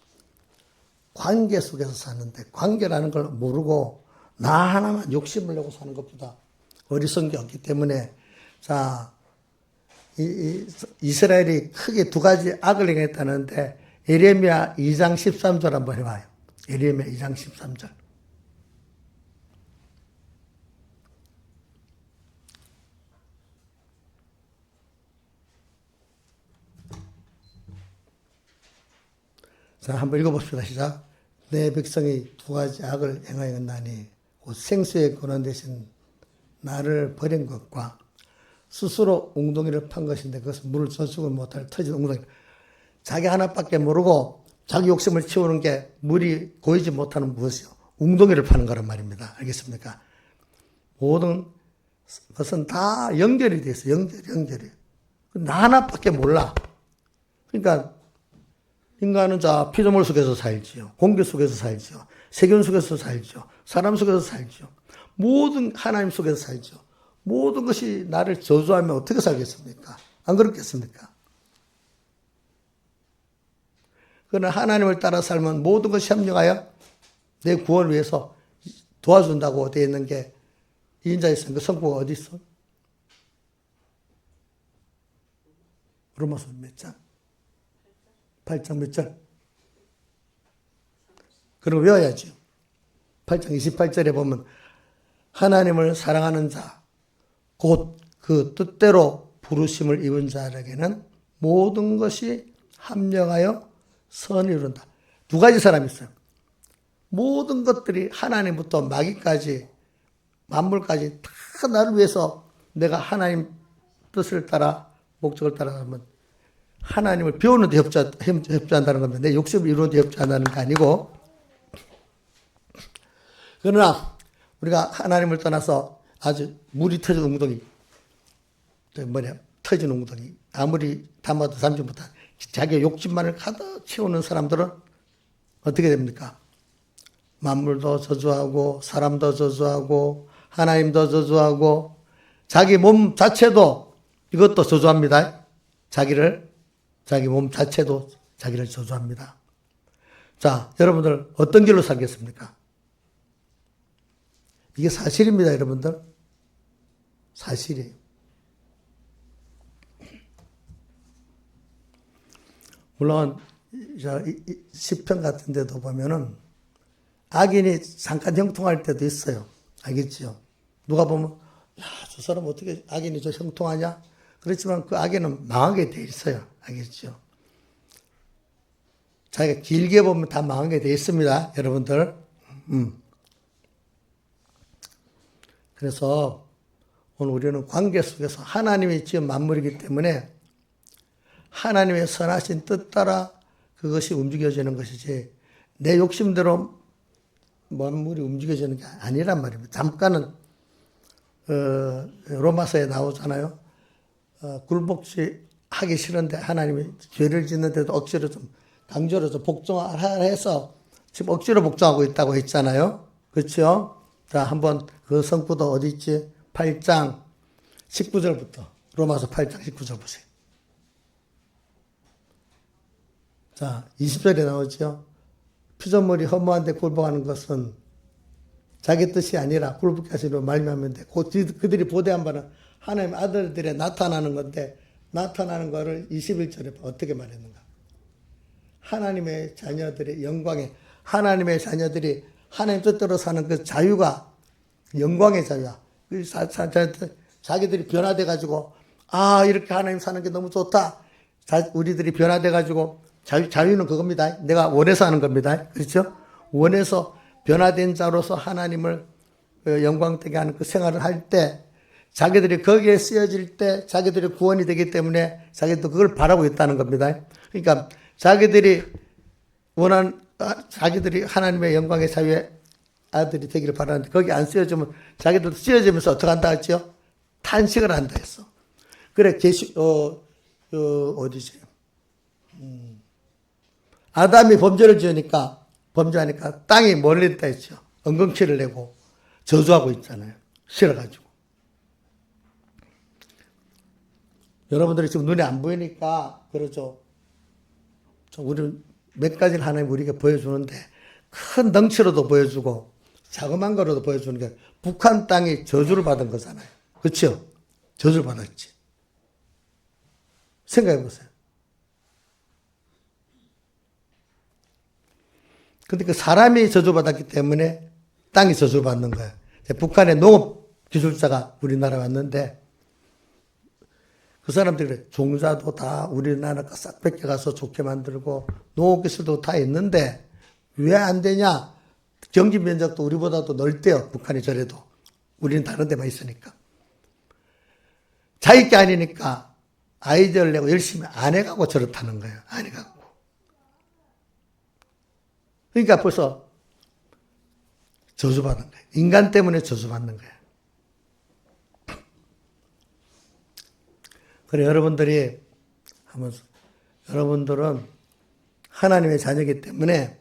관계 속에서 사는데 관계라는 걸 모르고 나 하나만 욕심을 내고 사는 것보다 어리석은 게 없기 때문에 자, 이스라엘이 크게 두 가지 악을 행했다는데 예레미야 2장 13절 한번 해봐요. 예레미야 2장 13절. 자, 한번 읽어봅시다. 시작. 내 백성이 두 가지 악을 행하였나니 곧 생수의 근원 대신 나를 버린 것과 스스로 웅덩이를 판 것인데 그것은 물을 저축을 못할 터진 웅덩이. 자기 하나밖에 모르고 자기 욕심을 채우는 게 물이 고이지 못하는 무엇이요? 웅덩이를 파는 거란 말입니다. 알겠습니까? 모든 것은 다 연결이 돼 있어요. 연결이. 나 하나밖에 몰라. 그러니까 인간은 자 피조물 속에서 살지요. 공기 속에서 살지요. 세균 속에서 살지요. 사람 속에서 살지요. 모든 하나님 속에서 살죠. 모든 것이 나를 저주하면 어떻게 살겠습니까? 안 그렇겠습니까? 그러나 하나님을 따라 살면 모든 것이 협력하여 내 구원을 위해서 도와준다고 되어 있는 게 이인자에 있어요. 그 성부가 어디 있어? 로마서 몇 장? 8장 몇 절? 그럼 외워야죠. 8장 28절에 보면 하나님을 사랑하는 자, 곧 그 뜻대로 부르심을 입은 자에게는 모든 것이 합력하여 선을 이룬다. 두 가지 사람이 있어요. 모든 것들이 하나님부터 마귀까지 만물까지 다 나를 위해서 내가 하나님 뜻을 따라 목적을 따라 하면 하나님을 배우는 데 협조한다는 겁니다. 내 욕심을 이루는 데 협조한다는 게 아니고. 그러나 우리가 하나님을 떠나서 아주 물이 터진 웅덩이, 터진 웅덩이, 아무리 담아도 잠지 못한 자기의 욕심만을 가득 채우는 사람들은 어떻게 됩니까? 만물도 저주하고 사람도 저주하고 하나님도 저주하고 자기 몸 자체도 이것도 저주합니다. 자기 몸 자체도 자기를 저주합니다. 자, 여러분들 어떤 길로 살겠습니까? 이게 사실입니다, 여러분들. 사실이에요. 물론 시편 같은 데도 보면은 악인이 잠깐 형통할 때도 있어요. 알겠죠? 누가 보면 야, 저 사람 어떻게 악인이 저 형통하냐? 그렇지만 그 악인은 망하게 돼 있어요. 알겠죠? 자기가 길게 보면 다 망하게 돼 있습니다. 여러분들. 그래서 오늘 우리는 관계 속에서 하나님이 지은 만물이기 때문에 하나님의 선하신 뜻 따라 그것이 움직여지는 것이지 내 욕심대로 만물이 움직여지는 게 아니란 말입니다. 잠깐은 로마서에 나오잖아요. 굴복지 하기 싫은데 하나님이 죄를 짓는데도 억지로 좀 강제로 좀 복종하라 해서 지금 억지로 복종하고 있다고 했잖아요. 그렇죠? 자, 한번 그 성구도 어디 있지? 8장 19절부터 로마서 8장 19절 보세요. 자, 20절에 나오죠. 피조물이 허무한데 굴복하는 것은 자기 뜻이 아니라 굴복게 하시려 말미암는데 그들이 보대한 바는 하나님의 아들들에 나타나는 건데 나타나는 거를 21절에 어떻게 말했는가? 하나님의 자녀들의 영광에 하나님의 자녀들이 하나님 뜻대로 사는 그 자유가 영광의 자유야. 자기들이 변화돼 가지고 아 이렇게 하나님 사는 게 너무 좋다. 우리들이 변화돼 가지고 자유는 그겁니다. 내가 원해서 하는 겁니다. 그렇죠? 원해서 변화된 자로서 하나님을 영광되게 하는 그 생활을 할 때 자기들이 거기에 쓰여질 때 자기들이 구원이 되기 때문에 자기도 그걸 바라고 있다는 겁니다. 그러니까 자기들이 하나님의 영광의 자유의 아들이 되기를 바라는데 거기 안 쓰여지면 자기들도 쓰여지면서 어떻게 한다 했죠? 탄식을 한다 했어. 그래 어디지? 아담이 범죄하니까 땅이 뭘 했다 했죠. 엉겅퀴를 내고 저주하고 있잖아요. 싫어가지고. 여러분들이 지금 눈에 안 보이니까 그러죠. 우리 몇 가지를 하나님 우리에게 보여주는데 큰 덩치로도 보여주고 자그만 거로도 보여주는 게 북한 땅이 저주를 받은 거잖아요. 그렇죠? 저주를 받았지. 생각해 보세요. 근데 그 사람이 저주받았기 때문에 땅이 저주받는 거예요. 북한의 농업기술자가 우리나라에 왔는데 그 사람들이 종자도 다 우리나라 거 싹 뺏겨가서 좋게 만들고 농업기술도 다 있는데 왜 안 되냐? 경기 면적도 우리보다도 넓대요. 북한이 저래도. 우리는 다른 데만 있으니까. 자기 게 아니니까 아이디어를 내고 열심히 안 해가고 저렇다는 거예요. 안 해가고. 그러니까 벌써 저주받는 거예요. 인간 때문에 저주받는 거예요. 그래, 여러분들은 하나님의 자녀이기 때문에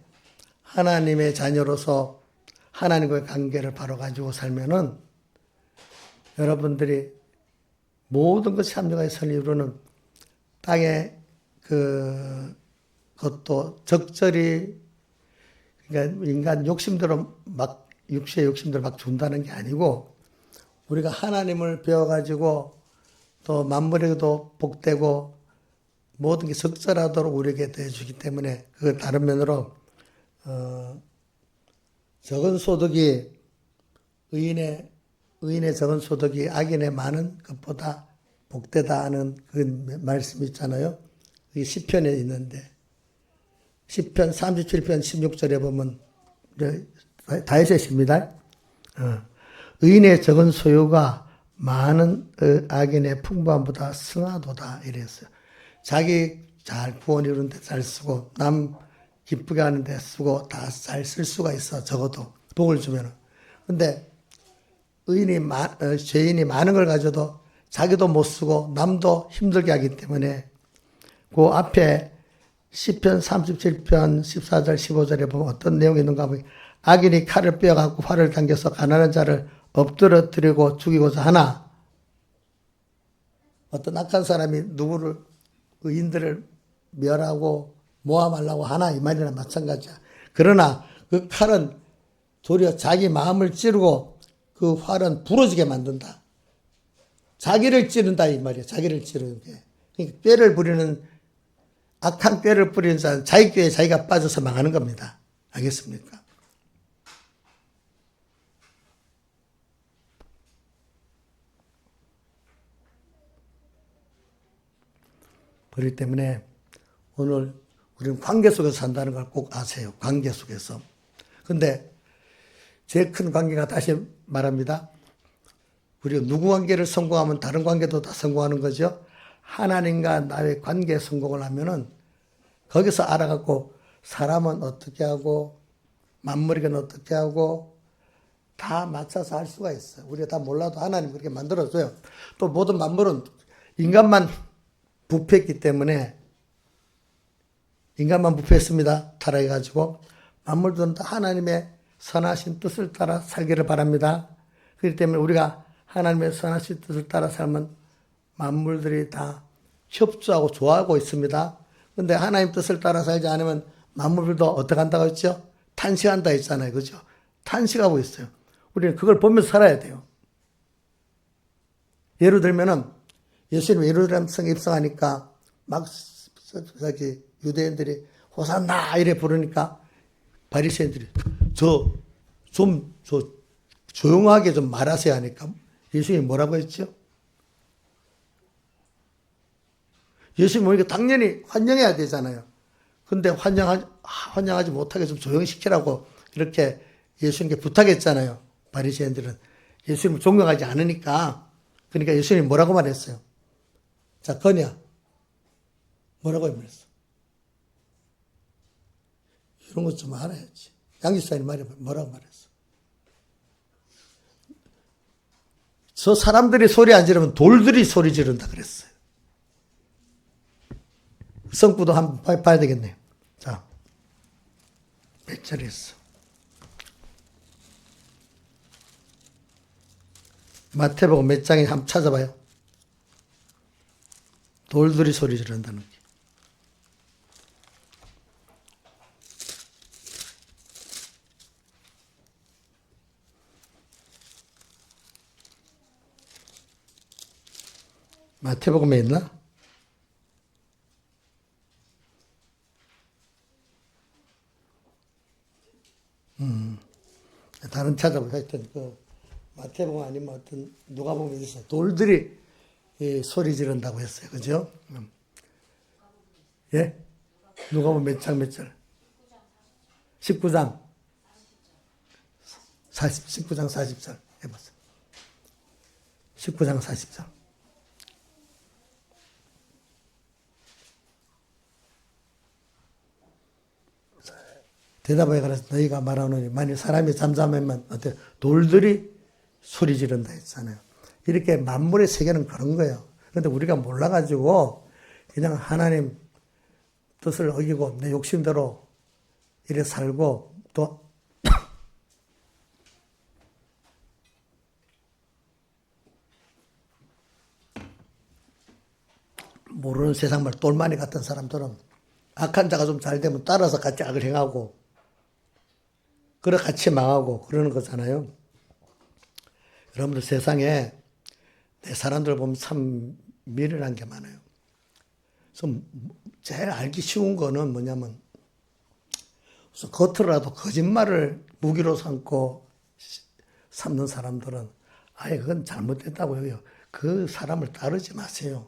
하나님의 자녀로서 하나님과의 관계를 바로 가지고 살면은 여러분들이 모든 것이 합력하여 선을 이루는 땅의 그것도 적절히 그러니까 인간 욕심대로 막 육체의 욕심대로 막 준다는 게 아니고 우리가 하나님을 배워가지고 또 만물에도 복되고 모든 게 적절하도록 우리에게 대해주기 때문에 그 다른 면으로 적은 소득이 의인의 적은 소득이 악인의 많은 것보다 복되다 하는 그 말씀이 있잖아요. 이 시편에 있는데 시편 37편 16절에 보면 다윗의 시입니다. 의인의 적은 소유가 많은 악인의 풍부함보다 승하도다 이랬어요. 자기 잘 구원 이루는 데 잘 쓰고 남 기쁘게 하는 데 쓰고 다 잘 쓸 수가 있어. 적어도 복을 주면은. 근데 죄인이 많은 걸 가져도 자기도 못 쓰고 남도 힘들게 하기 때문에 그 앞에 시편 37편 14절 15절에 보면 어떤 내용이 있는가 하면 악인이 칼을 빼어갖고 활을 당겨서 가난한 자를 엎드러뜨리고 죽이고자 하나 어떤 악한 사람이 의인들을 멸하고 모함하려고 하나 이 말이나 마찬가지야. 그러나 그 칼은 도리어 자기 마음을 찌르고 그 활은 부러지게 만든다. 자기를 찌른다 이 말이야. 자기를 찌르는 게. 그러니까 꾀를 부리는 악한 꾀를 부리는 자는 자기 꾀에 자기가 빠져서 망하는 겁니다. 알겠습니까? 그렇기 때문에 오늘 우리는 관계 속에서 산다는 걸 꼭 아세요. 관계 속에서. 근데 제일 큰 관계가 다시 말합니다. 우리가 누구 관계를 성공하면 다른 관계도 다 성공하는 거죠. 하나님과 나의 관계 성공을 하면은 거기서 알아갖고 사람은 어떻게 하고 만물에게는 어떻게 하고 다 맞춰서 할 수가 있어요. 우리가 다 몰라도 하나님 그렇게 만들어줘요. 또 모든 만물은 인간만 부패했기 때문에 인간만 부패했습니다. 타락해가지고 만물들은 다 하나님의 선하신 뜻을 따라 살기를 바랍니다. 그렇기 때문에 우리가 하나님의 선하신 뜻을 따라 살면 만물들이 다 협조하고 좋아하고 있습니다. 그런데 하나님 뜻을 따라 살지 않으면 만물들도 어떻게 한다고 했죠? 탄식한다 했잖아요. 그죠? 탄식하고 있어요. 우리는 그걸 보면서 살아야 돼요. 예를 들면은 예수님이 예루살렘 성에 입성하니까 막 유대인들이 호산나 이래 부르니까 바리새인들이 조용하게 좀 말하세요 하니까 예수님이 뭐라고 했죠? 예수님 오니까 당연히 환영해야 되잖아요. 근데 환영하지 못하게 좀 조용히 시키라고 이렇게 예수님께 부탁했잖아요. 바리새인들은 예수님을 존경하지 않으니까. 그러니까 예수님이 뭐라고 말했어요? 자, 건이야. 뭐라고 말했어? 이런 것 좀 알아야지. 양지사님 말이 뭐라고 말했어? 저 사람들이 소리 안 지르면 돌들이 소리 지른다 그랬어요. 성구도 한번 봐야 되겠네요. 자, 절에 있어. 마태복음 몇 장에 한번 찾아봐요. 돌들이 소리 지른다는 게. 마태복음에 있나? 다른 찾아보자. 하여튼 마태복음 아니면 어떤 누가복음에 있어. 돌들이 소리 지른다고 했어요. 그죠? 예? 누가복음 몇 장 몇 절? 19장 19장 40절 해봤어요. 19장 40절. 대답하여 가라서 너희가 말하노니 만일 사람이 잠잠하면 어때? 돌들이 소리 지른다 했잖아요. 이렇게 만물의 세계는 그런 거예요. 그런데 우리가 몰라가지고 그냥 하나님 뜻을 어기고 내 욕심대로 이래 살고 또 모르는 세상말 똘마니 같은 사람들은 악한 자가 좀 잘 되면 따라서 같이 악을 행하고 그래 같이 망하고 그러는 거잖아요. 여러분들 세상에 내 사람들 보면 참 미련한 게 많아요. 그래서 제일 알기 쉬운 거는 뭐냐면 우선 겉으로라도 거짓말을 무기로 삼고 삼는 사람들은 아예 그건 잘못됐다고 해요. 그 사람을 따르지 마세요.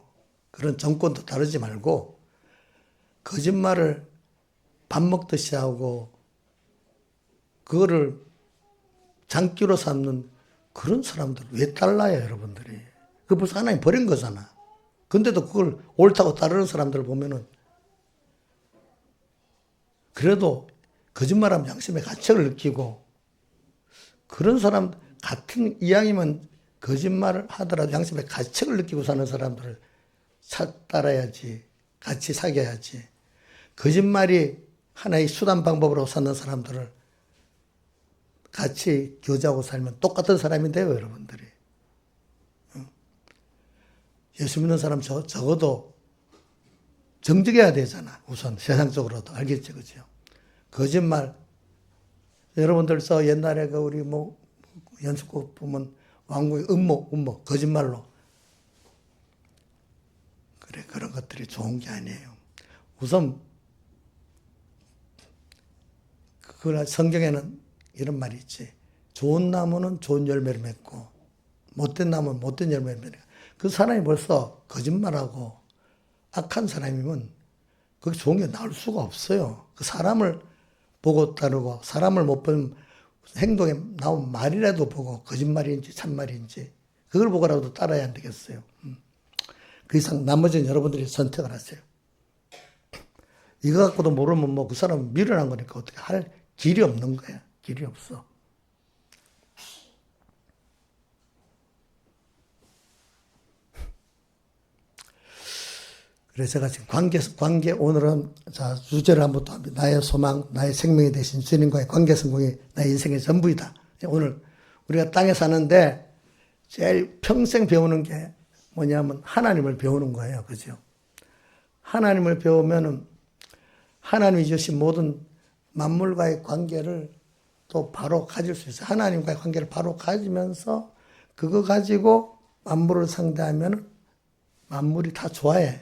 그런 정권도 따르지 말고 거짓말을 밥 먹듯이 하고 그거를 장기로 삼는 그런 사람들 왜 달라요, 여러분들이? 그 벌써 하나님 버린 거잖아. 근데도 그걸 옳다고 따르는 사람들 보면은 그래도 거짓말하면 양심의 가책을 느끼고 그런 사람 같은 이왕이면 거짓말을 하더라도 양심의 가책을 느끼고 사는 사람들을 따라야지. 같이 사귀어야지. 거짓말이 하나의 수단 방법으로 사는 사람들을 같이 교제하고 살면 똑같은 사람이 돼요, 여러분들이. 예수 믿는 사람 적어도 정직해야 되잖아. 우선 세상적으로도. 알겠죠, 그죠? 거짓말. 여러분들서 옛날에 우리 연습곡 보면 왕궁의 음모, 거짓말로. 그래, 그런 것들이 좋은 게 아니에요. 우선, 그러나 성경에는 이런 말이 있지. 좋은 나무는 좋은 열매를 맺고, 못된 나무는 못된 열매를 맺는 거야. 그 사람이 벌써 거짓말하고 악한 사람이면 그게 좋은 게 나올 수가 없어요. 그 사람을 보고 따르고, 사람을 못 보면 행동에 나온 말이라도 보고, 거짓말인지 참말인지, 그걸 보고라도 따라야 안 되겠어요. 그 이상 나머지는 여러분들이 선택을 하세요. 이거 갖고도 모르면 그 사람은 미련한 거니까 어떻게 할 길이 없는 거야. 길이 없어. 그래서 제가 지금 관계 오늘은 자 주제를 한번 또 합니다. 나의 소망, 나의 생명이 되신 주님과의 관계 성공이 나의 인생의 전부이다. 오늘 우리가 땅에 사는데 제일 평생 배우는 게 뭐냐면 하나님을 배우는 거예요. 그죠? 하나님을 배우면은 하나님이 주신 모든 만물과의 관계를 또 바로 가질 수 있어요. 하나님과의 관계를 바로 가지면서 그거 가지고 만물을 상대하면 만물이 다 좋아해.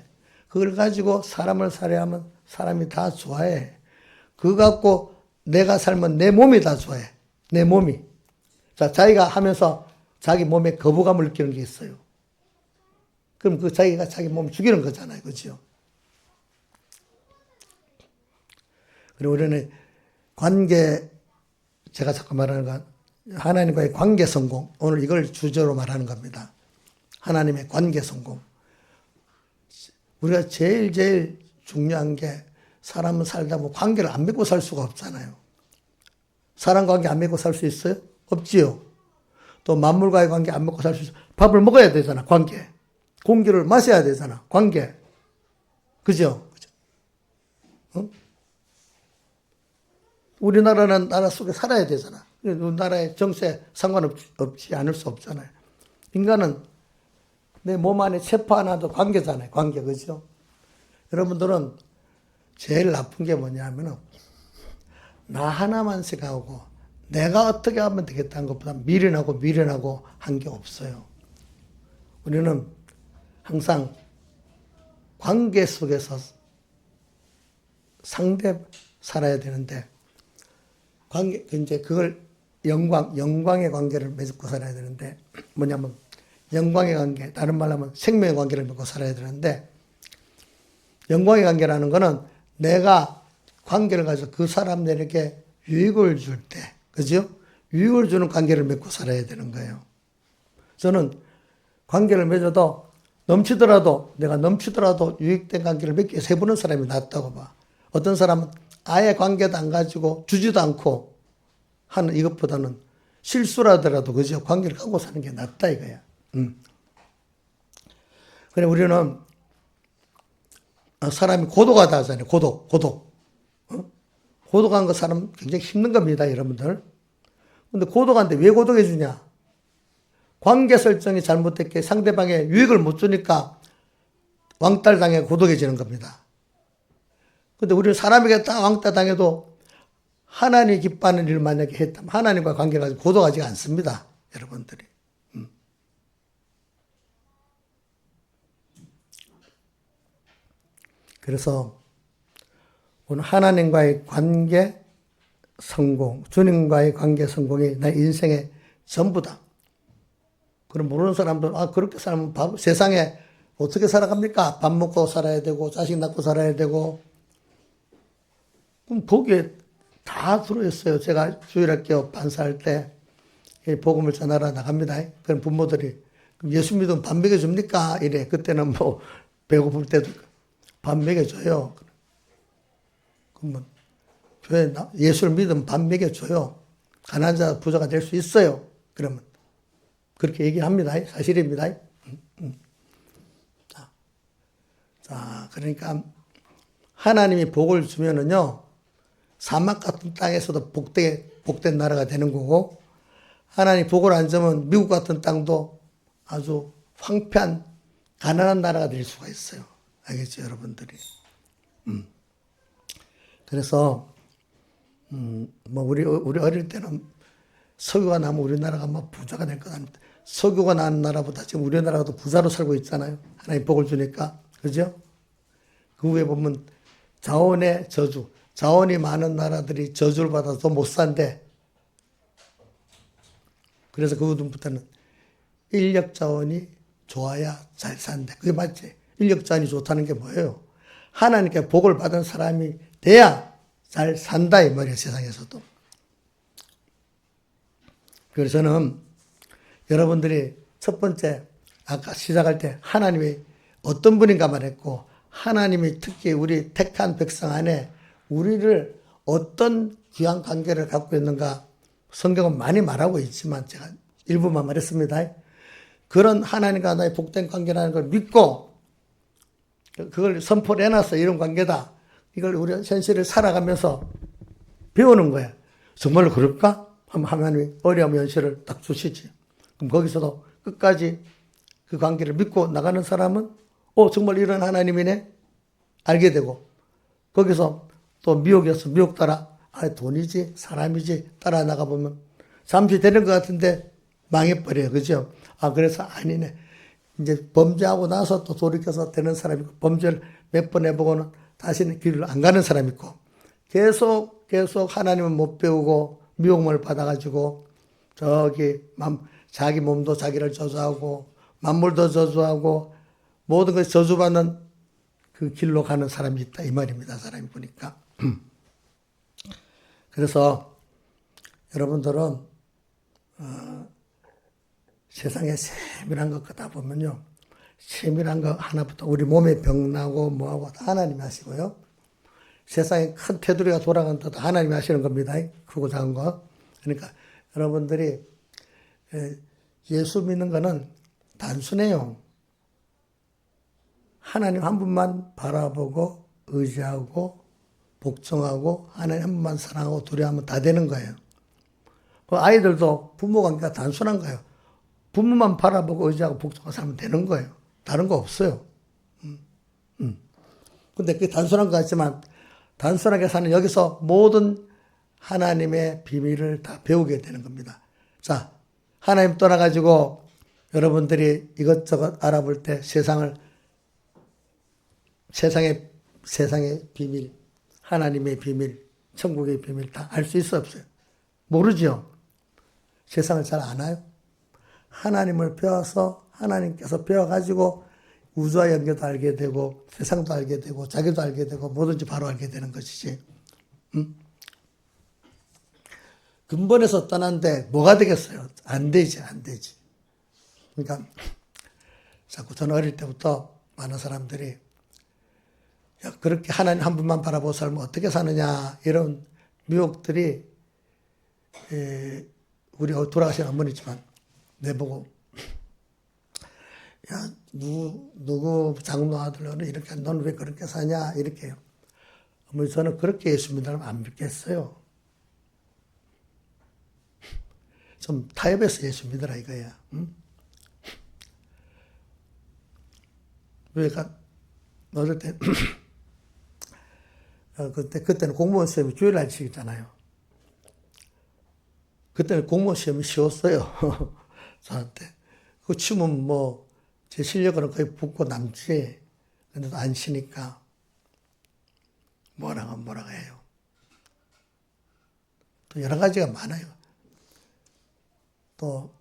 그걸 가지고 사람을 살해하면 사람이 다 좋아해. 그거 갖고 내가 살면 내 몸이 다 좋아해. 내 몸이. 자, 자기가 하면서 자기 몸에 거부감을 느끼는 게 있어요. 그럼 그 자기가 자기 몸을 죽이는 거잖아요. 그죠? 그리고 우리는 관계, 제가 자꾸 말하는 건 하나님과의 관계 성공. 오늘 이걸 주제로 말하는 겁니다. 하나님의 관계 성공. 우리가 제일 중요한 게 사람은 살다 보면 관계를 안 맺고 살 수가 없잖아요. 사람 관계 안 맺고 살 수 있어요? 없지요. 또 만물과의 관계 안 맺고 살 수 있어요. 밥을 먹어야 되잖아, 관계. 공기를 마셔야 되잖아, 관계. 그죠? 우리나라는 나라 속에 살아야 되잖아. 우리나라의 정세에 상관없지 않을 수 없잖아요. 인간은 내 몸 안에 세포 하나도 관계잖아요. 관계, 그죠? 여러분들은 제일 나쁜 게 뭐냐면은 나 하나만 생각하고 내가 어떻게 하면 되겠다는 것보다 미련하고 한 게 없어요. 우리는 항상 관계 속에서 상대 살아야 되는데 관계 이제 그걸 영광의 관계를 맺고 살아야 되는데 뭐냐면 영광의 관계, 다른 말로 하면 생명의 관계를 맺고 살아야 되는데 영광의 관계라는 거는 내가 관계를 가지고 그 사람들에게 유익을 줄 때, 그죠? 유익을 주는 관계를 맺고 살아야 되는 거예요. 저는 관계를 맺어도 내가 넘치더라도 유익된 관계를 맺기 위해서 해보는 사람이 낫다고 봐. 어떤 사람은 아예 관계도 안 가지고 주지도 않고 하는 이것보다는 실수라더라도 그죠? 관계를 갖고 사는 게 낫다 이거야. 그래 우리는 사람이 고독하다 하잖아요. 고독. 고독한 거 사람 굉장히 힘든 겁니다, 여러분들. 근데 고독한데 왜 고독해주냐? 관계 설정이 잘못됐기에 상대방의 유익을 못 주니까 왕따당해 고독해지는 겁니다. 근데 우리는 사람에게 딱 왕따 당해도 하나님이 기뻐하는 일을 만약에 했다면 하나님과 관계를 가지고 고독하지 않습니다, 여러분들이. 그래서 오늘 하나님과의 관계 성공, 주님과의 관계 성공이 내 인생의 전부다. 그럼 모르는 사람들은 그렇게 살면 세상에 어떻게 살아갑니까? 밥 먹고 살아야 되고 자식 낳고 살아야 되고 그럼 거기에 다 들어있어요. 제가 주일학교 반사할 때 복음을 전하러 나갑니다. 그럼 부모들이 예수 믿으면 밥 먹여줍니까? 이래. 그때는 뭐 배고플 때도 밥 먹여줘요. 그러면 교회 예수를 믿으면 밥 먹여줘요. 가난한 자 부자가 될 수 있어요. 그러면 그렇게 얘기합니다. 사실입니다. 자, 그러니까 하나님이 복을 주면은요 사막 같은 땅에서도 복된 나라가 되는 거고 하나님 복을 안 주면 미국 같은 땅도 아주 황폐한 가난한 나라가 될 수가 있어요. 알겠죠, 여러분들이? 그래서 뭐 우리 어릴 때는 석유가 나면 우리나라가 막 부자가 될 것 같은데 석유가 나는 나라보다 지금 우리나라가 더 부자로 살고 있잖아요. 하나님 복을 주니까, 그죠? 그 후에 보면 자원의 저주, 자원이 많은 나라들이 저주를 받아서 더 못 산대. 그래서 그 후부터는 인력 자원이 좋아야 잘 산대. 그게 맞지? 인력 자원이 좋다는 게 뭐예요? 하나님께 복을 받은 사람이 돼야 잘 산다 이 말이에요, 세상에서도. 그래서 저는 여러분들이 첫 번째 아까 시작할 때 하나님이 어떤 분인가 말했고 하나님이 특히 우리 택한 백성 안에 우리를 어떤 귀한 관계를 갖고 있는가 성경은 많이 말하고 있지만 제가 일부만 말했습니다. 그런 하나님과 나의 복된 관계라는 걸 믿고 그걸 선포를 해놨어. 이런 관계다. 이걸 우리 현실을 살아가면서 배우는 거야. 정말로 그럴까? 하나님이 어려움 현실을 딱 주시지. 그럼 거기서도 끝까지 그 관계를 믿고 나가는 사람은 정말 이런 하나님이네 알게 되고 거기서 또 미혹이었어. 미혹 따라 돈이지 사람이지 따라 나가보면 잠시 되는 것 같은데 망해버려요. 그죠? 그래서 아니네. 이제 범죄하고 나서 또 돌이켜서 되는 사람이 있고 범죄를 몇 번 해보고는 다시는 길을 안 가는 사람이 있고 계속 하나님은 못 배우고 미혹을 받아가지고 자기 몸도 자기를 저주하고 만물도 저주하고 모든 것이 저주받는 그 길로 가는 사람이 있다 이 말입니다. 사람이 보니까. 그래서 여러분들은 세상에 세밀한 것 가다 보면요. 세밀한 거 하나부터 우리 몸에 병 나고 뭐하고 다 하나님이 하시고요. 세상에 큰 테두리가 돌아간다도 하나님이 하시는 겁니다. 크고 작은 거. 그러니까 여러분들이 예수 믿는 거는 단순해요. 하나님 한 분만 바라보고 의지하고 복종하고 하나님 한 분만 사랑하고 두려워하면 다 되는 거예요. 그 아이들도 부모 관계가 단순한 거예요. 부모만 바라보고 의지하고 복종하고 살면 되는 거예요. 다른 거 없어요. 근데 그게 단순한 것 같지만 단순하게 사는 여기서 모든 하나님의 비밀을 다 배우게 되는 겁니다. 자, 하나님 떠나가지고 여러분들이 이것저것 알아볼 때 세상의 비밀, 하나님의 비밀, 천국의 비밀 다 알 수 있어 없어요? 모르죠. 세상을 잘 아나요? 하나님을 배워서 하나님께서 배워가지고 우주와 연계도 알게 되고 세상도 알게 되고 자기도 알게 되고 뭐든지 바로 알게 되는 것이지. 근본에서 떠난데 뭐가 되겠어요? 안 되지. 그러니까 자꾸 저는 어릴 때부터 많은 사람들이 야, 그렇게 하나님 한 분만 바라보고 살면 어떻게 사느냐 이런 미혹들이 우리 돌아가신 어머니지만 내보고 야 누구 장로 아들로는 이렇게 너는 왜 그렇게 사냐 이렇게 해요. 어머니 저는 그렇게 예수 믿으면 안 믿겠어요. 좀 타협해서 예수 믿으라 이거야. 응? 왜가 어릴 때 그때는 공무원 시험이 주일날씩이잖아요. 그때는 공무원 시험이 쉬웠어요. 저한테. 그 치면 뭐 제 실력으로는 거의 붙고 남지. 근데도 안 쉬니까 뭐라고 해요. 또 여러 가지가 많아요. 또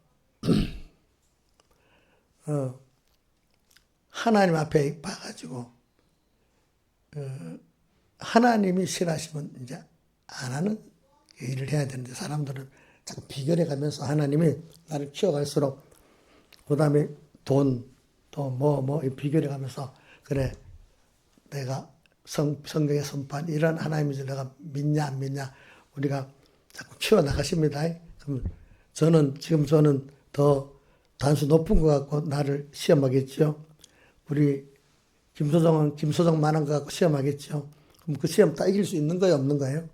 하나님 앞에 봐가지고 하나님이 싫어하시면 이제 안 하는 일을 해야 되는데 사람들은 자꾸 비교해 가면서 하나님이 나를 키워갈수록 그 다음에 돈 또 비교해 가면서 그래 내가 성경의 선판 이런 하나님을 내가 믿냐 안 믿냐 우리가 자꾸 키워나가십니다. 그럼 저는 더 단수 높은 것 같고 나를 시험하겠죠. 우리 김소정만한 것 같고 시험하겠죠. 그럼 그 시험 다 이길 수 있는 거예요, 없는 거예요?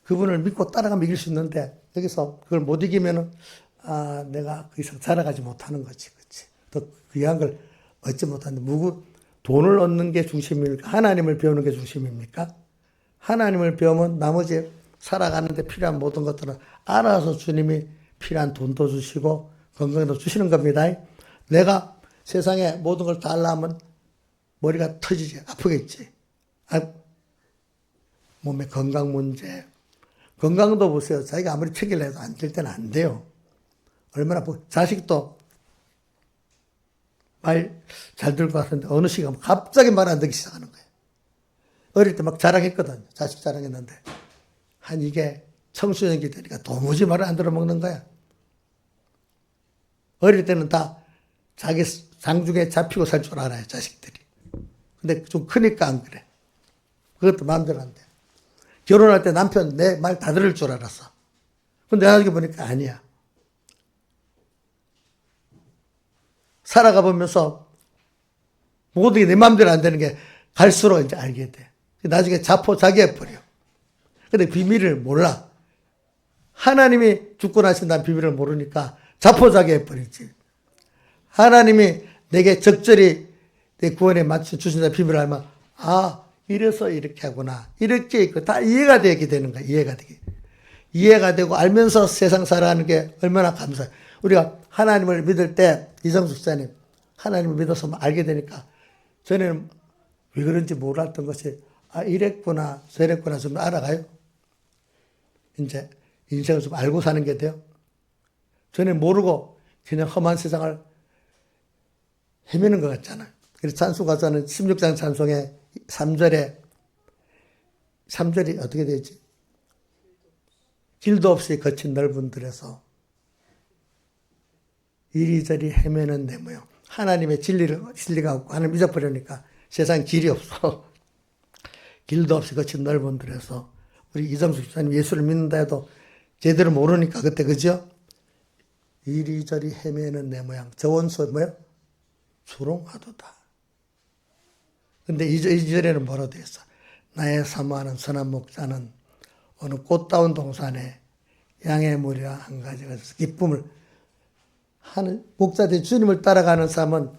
그분을 믿고 따라가면 이길 수 있는데 여기서 그걸 못 이기면은 내가 그 이상 자라가지 못하는 거지, 그렇지? 더 귀한 걸 얻지 못하는데 돈을 얻는 게 중심입니까? 하나님을 배우는 게 중심입니까? 하나님을 배우면 나머지 살아가는데 필요한 모든 것들은 알아서 주님이 필요한 돈도 주시고 건강도 주시는 겁니다. 내가 세상에 모든 걸 다 하려면 머리가 터지지, 아프겠지. 몸의 건강 문제. 건강도 보세요. 자기가 아무리 책을 내도 안 될 때는 안 돼요. 얼마나, 자식도 말 잘 들을 것 같은데 어느 시간 갑자기 말 안 듣기 시작하는 거예요. 어릴 때 막 자랑했거든요. 자식 자랑했는데. 이게 청소년기 되니까 도무지 말을 안 들어먹는 거야. 어릴 때는 다 자기 장중에 잡히고 살 줄 알아요, 자식들이. 근데 좀 크니까 안 그래. 그것도 마음대로 안 돼. 결혼할 때 남편 내 말 다 들을 줄 알았어. 근데 나중에 보니까 아니야. 살아가 보면서 모든 게 내 마음대로 안 되는 게 갈수록 이제 알게 돼. 나중에 자포자기해버려. 근데 비밀을 몰라. 하나님이 죽고 나신다는 비밀을 모르니까 자포자기해버리지. 하나님이 내게 적절히 내 구원에 맞춰 주신다는 비밀을 알면 이래서 이렇게 하구나. 이렇게 있고 다 이해가 되게 되는 거야. 이해가 되고 알면서 세상 살아가는 게 얼마나 감사해. 우리가 하나님을 믿을 때 이성숙 사님 하나님을 믿어서 알게 되니까 전에는 왜 그런지 몰랐던 것이 이랬구나 저랬구나 좀 알아가요. 이제 인생을 좀 알고 사는 게 돼요. 전에 모르고 그냥 험한 세상을 헤매는 것 같잖아요. 그래서 찬송가자는 16장 찬송의 3절이 어떻게 되지? 길도 없이 거친 넓은 들에서 이리저리 헤매는 내 모양. 하나님의 진리가 없고 하나님 잊어버리니까 세상 길이 없어. 길도 없이 거친 넓은 들에서 우리 이정숙 집사님 예수를 믿는다 해도 제대로 모르니까 그때 그죠? 이리저리 헤매는 내 모양. 저 원수 뭐야? 조롱하도다. 근데 2절에는 뭐라고 되어 있어? 나의 사모하는 선한 목자는 어느 꽃다운 동산에 양의 무리와 한 가지가 있어서 기쁨을 하는 목자들이 주님을 따라가는 삶은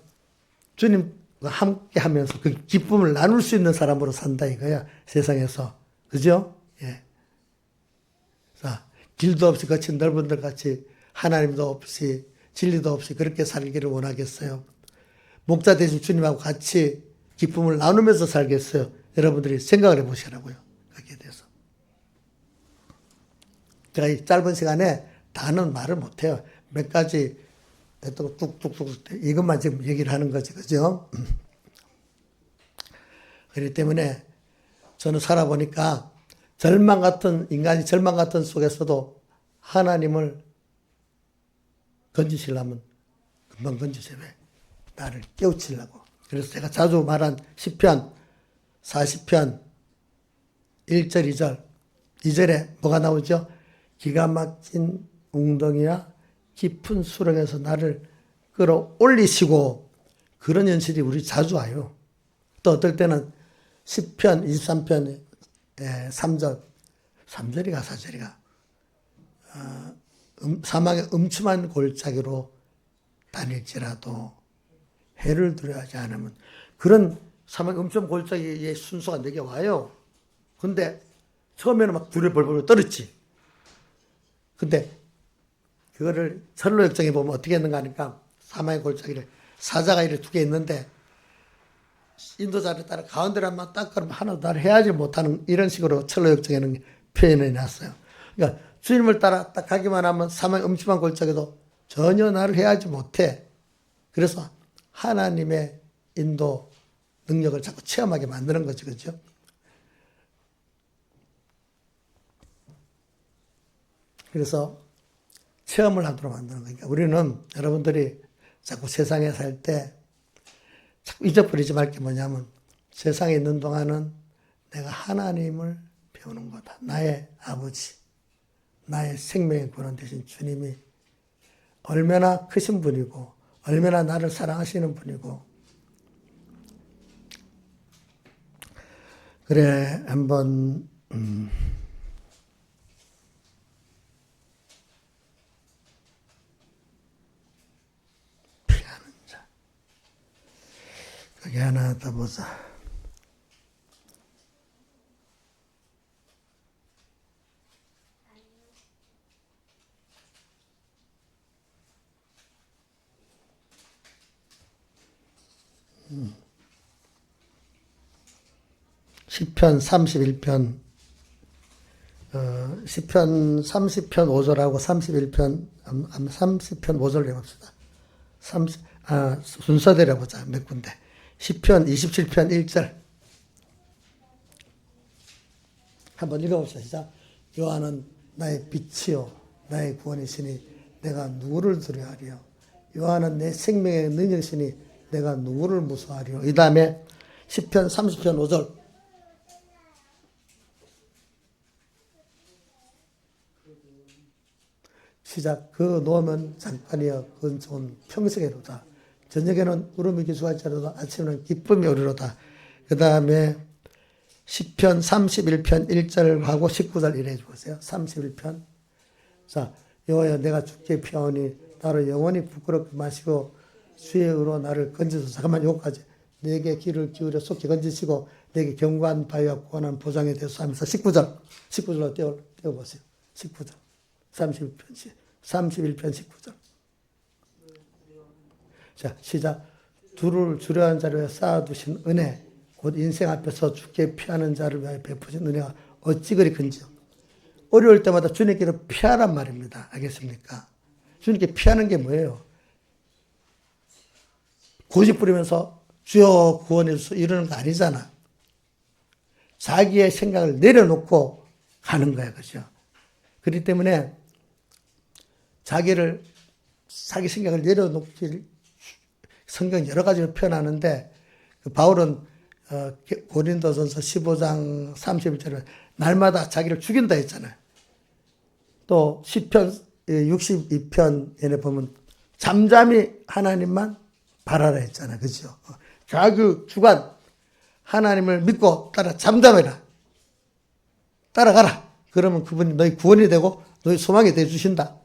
주님과 함께 하면서 그 기쁨을 나눌 수 있는 사람으로 산다 이거야. 세상에서. 그죠? 예. 자, 길도 없이 거친 넓은 들 같이 하나님도 없이 진리도 없이 그렇게 살기를 원하겠어요. 목자 되신 주님하고 같이 기쁨을 나누면서 살겠어요. 여러분들이 생각을 해보시라고요. 거기에 대해서. 제가 이 짧은 시간에 다는 말을 못해요. 몇 가지 뚝뚝뚝 이것만 지금 얘기를 하는 거지. 그죠? 그렇기 때문에 저는 살아보니까 인간이 절망 같은 속에서도 하나님을 건지시려면 금방 건지세요. 왜? 나를 깨우치려고. 그래서 제가 자주 말한 시편 40편 1절 2절 2절에 뭐가 나오죠? 기가 막힌 웅덩이와 깊은 수렁에서 나를 끌어올리시고, 그런 현실이 우리 자주 와요. 또 어떨 때는 시편 23편 3절이가 4절이가 사망의 음침한 골짜기로 다닐지라도 해를 두려워하지 않으면, 그런 사망의 음침한 골짜기의 순서가 내게 와요. 근데 처음에는 막 두려 벌벌 떨었지. 근데 그거를 선로 역정에 보면 어떻게 했는가 하니까 사망의 골짜기를 사자가 이렇게 두 개 있는데 인도자를 따라 가운데로 한번 딱 그러면 하나도 나를 해야지 못하는, 이런 식으로 철로 역정에는 표현해 놨어요. 그러니까 주님을 따라 딱 가기만 하면 사망의 음침한 골짜기도 전혀 나를 해야지 못해. 그래서 하나님의 인도 능력을 자꾸 체험하게 만드는 거죠. 그렇죠? 그래서 체험을 하도록 만드는 거니까 우리는, 여러분들이 자꾸 세상에 살 때 자꾸 잊어버리지 말 게 뭐냐면, 세상에 있는 동안은 내가 하나님을 배우는 거다. 나의 아버지, 나의 생명의 근원 되신 주님이 얼마나 크신 분이고 얼마나 나를 사랑하시는 분이고. 그래, 한번 피하는 자, 거기 하나 더 보자. 시편 31편, 시편 30편 5절하고 31편, 30편 5절 해봅시다. 순서대로 보자, 몇 군데. 시편 27편 1절. 한번 읽어봅시다. 시작. 여호와는 나의 빛이요 나의 구원이시니 내가 누구를 두려워하리요. 여호와는 내 생명의 능력이시니 내가 누구를 무서워하리요. 이 다음에 시편 30편 5절. 시작. 그 노하면 잠깐이여 그건 좋은 평생이로다. 저녁에는 울음이 기수할지라도 아침에는 기쁨이 오리로다. 그 다음에 시편 31편 1절하고 19절 이래 보세요. 31편. 자, 여호와여 내가 주께 피하오니 나를 영원히 부끄럽게 마시고 주의 의로 나를 건지소서. 잠깐만, 요까지. 내게 귀를 기울여 속히 건지시고 내게 견고한 바위와 구원한 보장에 대해서 하면서 19절로 떼어보세요. 19절. 31편 19절. 자, 시작. 두를 주려한 자를 위해 쌓아두신 은혜, 곧 인생 앞에서 주께 피하는 자를 위하여 베푸신 은혜가 어찌 그리 큰지요. 어려울 때마다 주님께로 피하란 말입니다. 알겠습니까? 주님께 피하는 게 뭐예요? 고집 부리면서 주여 구원해 주소 이러는 거 아니잖아. 자기의 생각을 내려놓고 가는 거야. 그죠? 그렇기 때문에 자기 생각을 내려놓길 성경 여러 가지로 표현하는데, 바울은 고린도전서 15장 31절에 날마다 자기를 죽인다 했잖아요. 또 시편 62편에 보면 잠잠히 하나님만 바라라 했잖아요. 그죠? 자기 주관 하나님을 믿고 따라 잠잠해라. 따라가라. 그러면 그분이 너희 구원이 되고 너희 소망이 되어 주신다.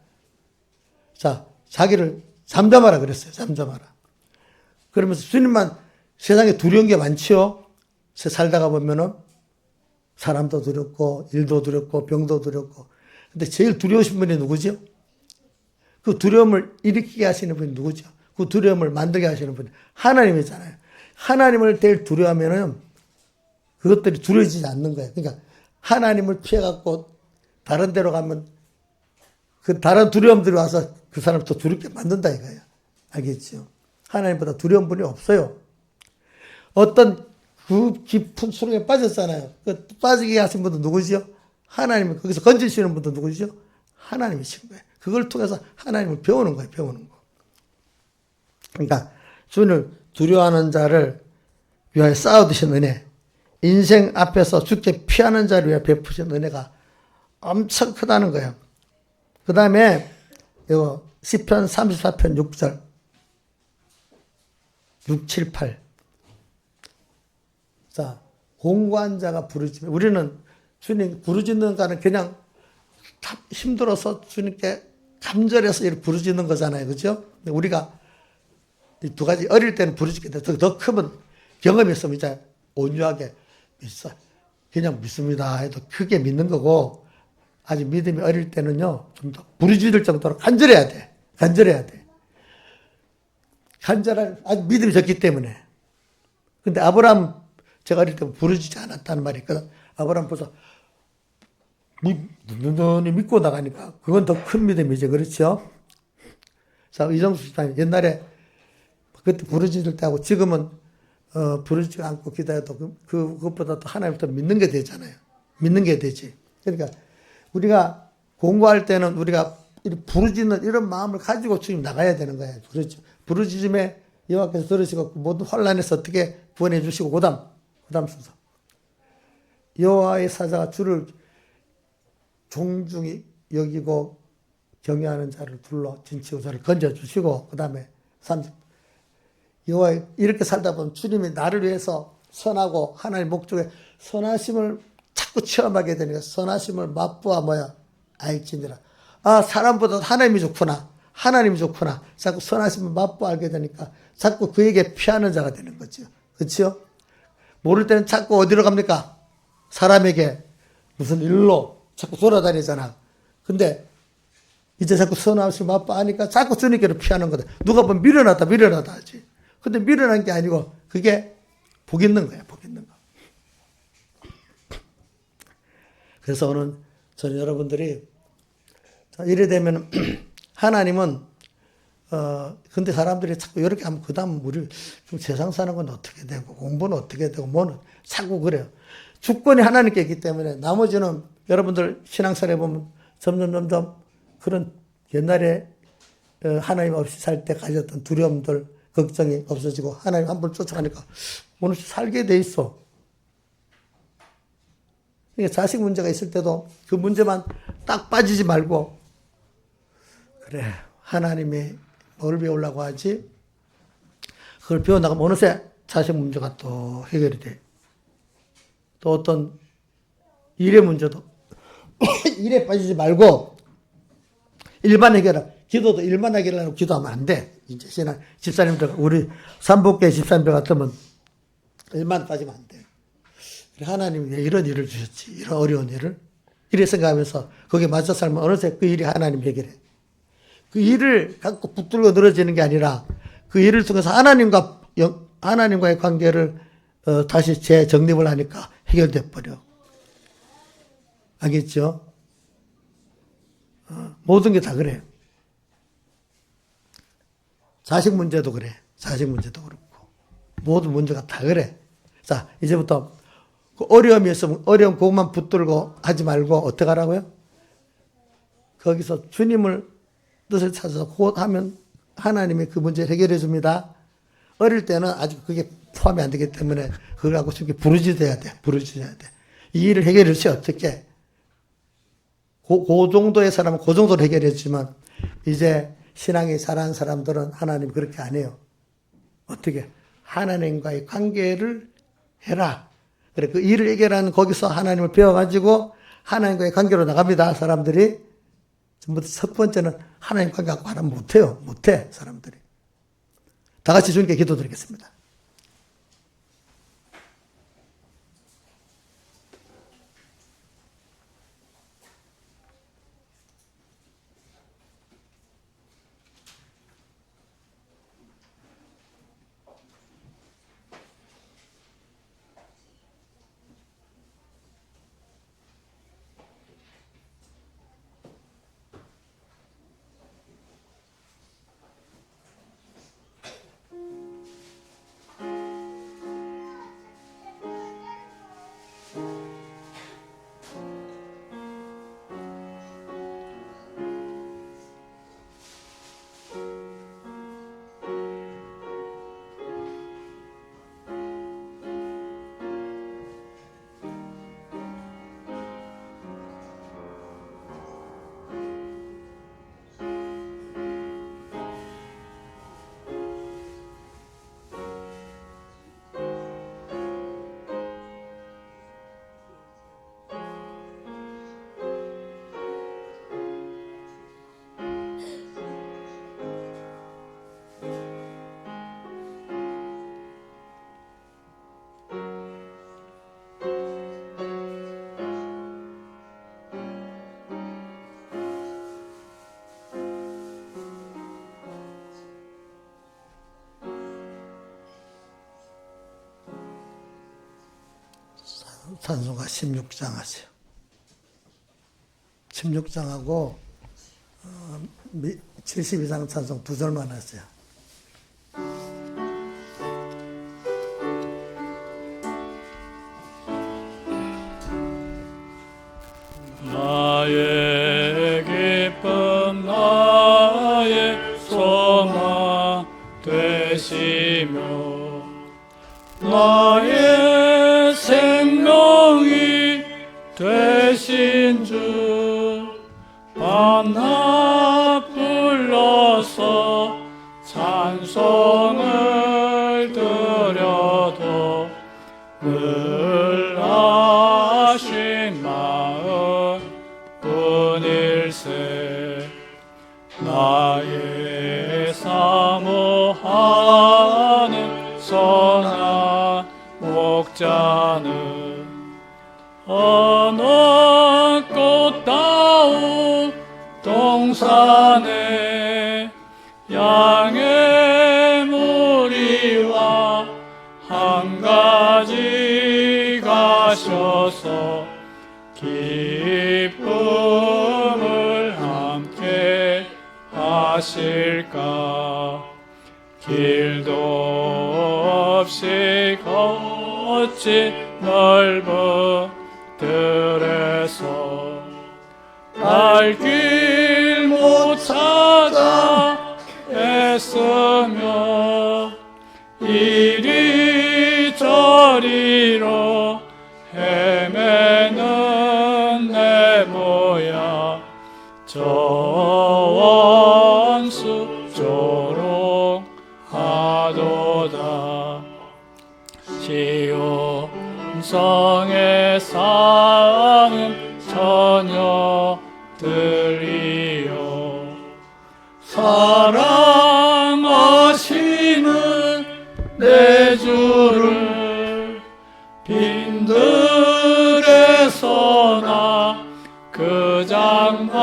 자, 자기를 잠잠하라 그랬어요. 잠잠하라. 그러면서 주님만 세상에 두려운 게 많지요. 살다가 보면은 사람도 두렵고 일도 두렵고 병도 두렵고. 근데 제일 두려우신 분이 누구죠? 그 두려움을 일으키게 하시는 분이 누구죠? 그 두려움을 만들게 하시는 분이 하나님이잖아요. 하나님을 제일 두려워하면은 그것들이 두려워지지 않는 거예요. 그러니까 하나님을 피해갖고 다른 데로 가면 그 다른 두려움들이 와서 그 사람을 더 두렵게 만든다 이거예요. 알겠죠? 하나님보다 두려운 분이 없어요. 어떤 그 깊은 수렁에 빠졌잖아요. 그 빠지게 하신 분도 누구죠? 하나님. 거기서 건지시는 분도 누구죠? 하나님이신 거예요. 그걸 통해서 하나님을 배우는 거예요. 배우는 거. 그러니까 주를 두려워하는 자를 위하여 쌓아두신 은혜, 인생 앞에서 죽게 피하는 자를 위하여 베푸신 은혜가 엄청 크다는 거예요. 그 다음에 이거 시편 34편 6절 6, 7, 8. 자, 공고한 자가 부르짖으면 우리는 주님 부르짖는 자는 그냥 힘들어서 주님께 감절해서 이렇게 부르짖는 거잖아요. 그죠? 우리가 이 두 가지 어릴 때는 부르짖게 돼. 더 크면 경험이 있으면 이제 온유하게 믿어. 그냥 믿습니다 해도 크게 믿는 거고 아직 믿음이 어릴 때는요. 좀 더 부르짖을 정도로 간절해야 돼. 간절해야 돼. 간절한 아직 믿음이 적기 때문에. 근데 아브라함 제가 어릴 때 부르짖지 않았다는 말이 있거든. 아브라함 벌써 눈이 믿고 나가니까 그건 더 큰 믿음이죠. 그렇죠? 자, 이정수 집사님 옛날에 그때 부르짖을 때하고 지금은 부르짖지 않고 기다려도 그것보다 또 하나님을 더 믿는 게 되잖아요. 믿는 게 되지. 그러니까 우리가 공부할 때는 우리가 부르짖는 이런 마음을 가지고 주님 나가야 되는 거예요. 그렇죠. 부르짖음에 여호와께서 들으시고 모든 환난에서 어떻게 구원해 주시고 그다음 순서. 여호와의 사자가 주를 종중히 여기고 경외하는 자를 둘러 진치고 저를 건져 주시고 그다음에 30. 여호와 이렇게 살다 보면 주님이 나를 위해서 선하고 하나님의 목적에 선하심을 자꾸 체험하게 되니까 선하심을 맛보아 뭐야 알지니라. 아, 사람보다 하나님이 좋구나. 하나님이 좋구나. 자꾸 선하심을 맛보아 알게 되니까 자꾸 그에게 피하는 자가 되는 거죠. 그렇죠? 모를 때는 자꾸 어디로 갑니까? 사람에게 무슨 일로 자꾸 돌아다니잖아. 근데 이제 자꾸 선하심을 맛보아 하니까 자꾸 주님께로 피하는 거다. 누가 보면 미련하다 하지. 근데 미련한 게 아니고 그게 복 있는 거야. 복 있는 거. 그래서 오늘 저는 여러분들이 이래 되면 하나님은 근데 사람들이 자꾸 이렇게 하면 그다음 우리 좀 세상 사는 건 어떻게 되고 공부는 어떻게 되고 뭐는 자꾸 그래요. 주권이 하나님께 있기 때문에 나머지는 여러분들 신앙생활에 보면 점점 그런 옛날에 하나님 없이 살 때 가졌던 두려움들 걱정이 없어지고 하나님 한 번 쫓아가니까 오늘 살게 돼 있어. 그러니까 자식 문제가 있을 때도 그 문제만 딱 빠지지 말고 그래 하나님이 뭘 배우려고 하지? 그걸 배워나가면 어느새 자식 문제가 또 해결이 돼. 또 어떤 일의 문제도 일에 빠지지 말고 일반 해결, 기도도 일반 해결하려고 기도하면 안 돼. 이제 신앙 집사님들 우리 삼복계 집사님들 같으면 일만 빠지면 안 돼. 하나님이 왜 이런 일을 주셨지? 이런 어려운 일을? 이래 생각하면서 거기에 맞춰 살면 어느새 그 일이 하나님 해결해. 그 일을 갖고 붙들고 늘어지는 게 아니라 그 일을 통해서 하나님과의 관계를 다시 재정립을 하니까 해결돼 버려. 알겠죠? 모든 게 다 그래요. 자식 문제도 그래. 자식 문제도 그렇고. 모든 문제가 다 그래. 자, 이제부터 그 어려움이 있으면 어려움 그것만 붙들고 하지 말고 어떻게 하라고요? 거기서 주님을 뜻을 찾아서 곧 하면 하나님이 그 문제를 해결해 줍니다. 어릴 때는 아직 그게 포함이 안 되기 때문에 그걸 갖고 쉽게 부르짖어야 돼. 부르짖어야 돼. 이 일을 해결해 주지 어떻게? 그 정도의 사람은 그 정도로 해결해 주지만 이제 신앙이 잘하는 사람들은 하나님 그렇게 안 해요. 어떻게? 하나님과의 관계를 해라. 그래 그 일을 해결하는 거기서 하나님을 배워가지고 하나님과의 관계로 나갑니다. 사람들이 전부 첫 번째는 하나님 관계 갖고 하나 못해요. 못해 사람들이. 다 같이 주님께 기도드리겠습니다. 찬송가 16장 하세요. 16장하고 72장 찬송 두 절만 하세요. 나의 기쁨 나의 소망 되시며 나의 생명이 되신 주 밤낮 불러서 찬송을 드려도 늘 하신 마음 뿐일세. 나의 사모하는 선한 목자는 어느 꽃다운 동산에 양의 무리와 한 가지 가셔서 기쁨을 함께 하실까. 길도 없이 걷지 넓은 들에서 갈 길 못 찾아 애쓰며 이리저리로 헤매는 내 모야 저 원수 조롱하도다. 시온성에 사는 처녀들이여 사랑하시는 내 주를 빈들에서나 그 장막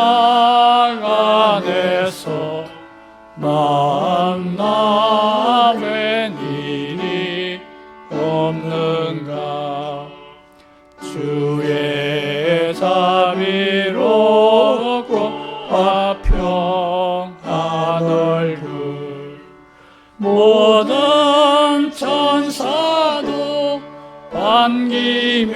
안에서 만나 뵌 일이 없는가. 주의 자비롭고 화평한 얼굴 모든 천사도 반기며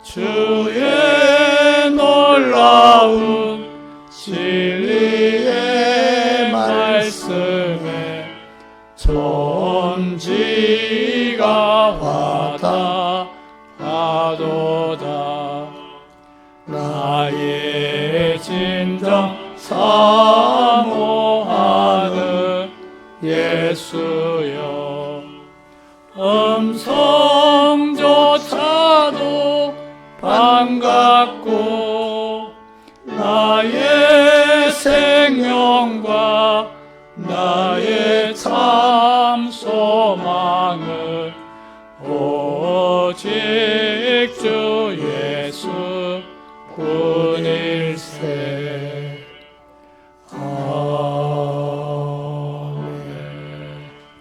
주의 놀라운 진리의 말씀에 천지가 화답하도다. 나의 진정 사모하는 예수여 음성조차도 반갑고 나의 생명과 나의 참 소망은 오직 주 예수 뿐일세. 아멘.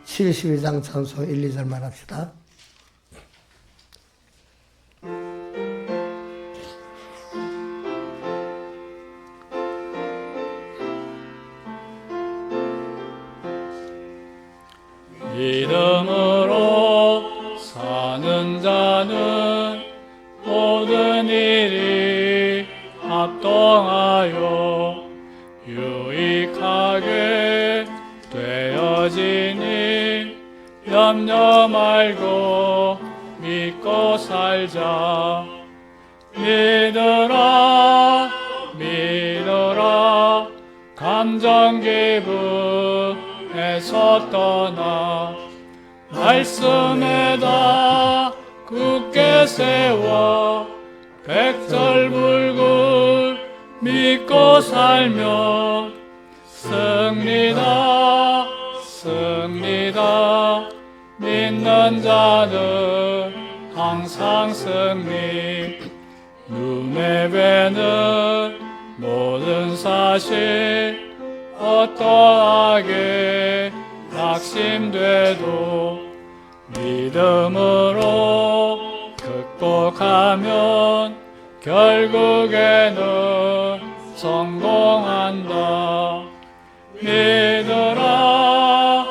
72장 찬송 1, 2절만 합시다. 믿음으로 사는 자는 모든 일이 합동하여 유익하게 되어지니 염려 말고 믿고 살자. 믿으라 믿으라 감정 기분에서 떠나 말씀에다 굳게 세워 백설불굴 믿고 살면 승리다 승리다. 믿는 자는 항상 승리. 눈에 뵈는 모든 사실 어떠하게 낙심돼도 믿음으로 극복하면 결국에는 성공한다. 믿으라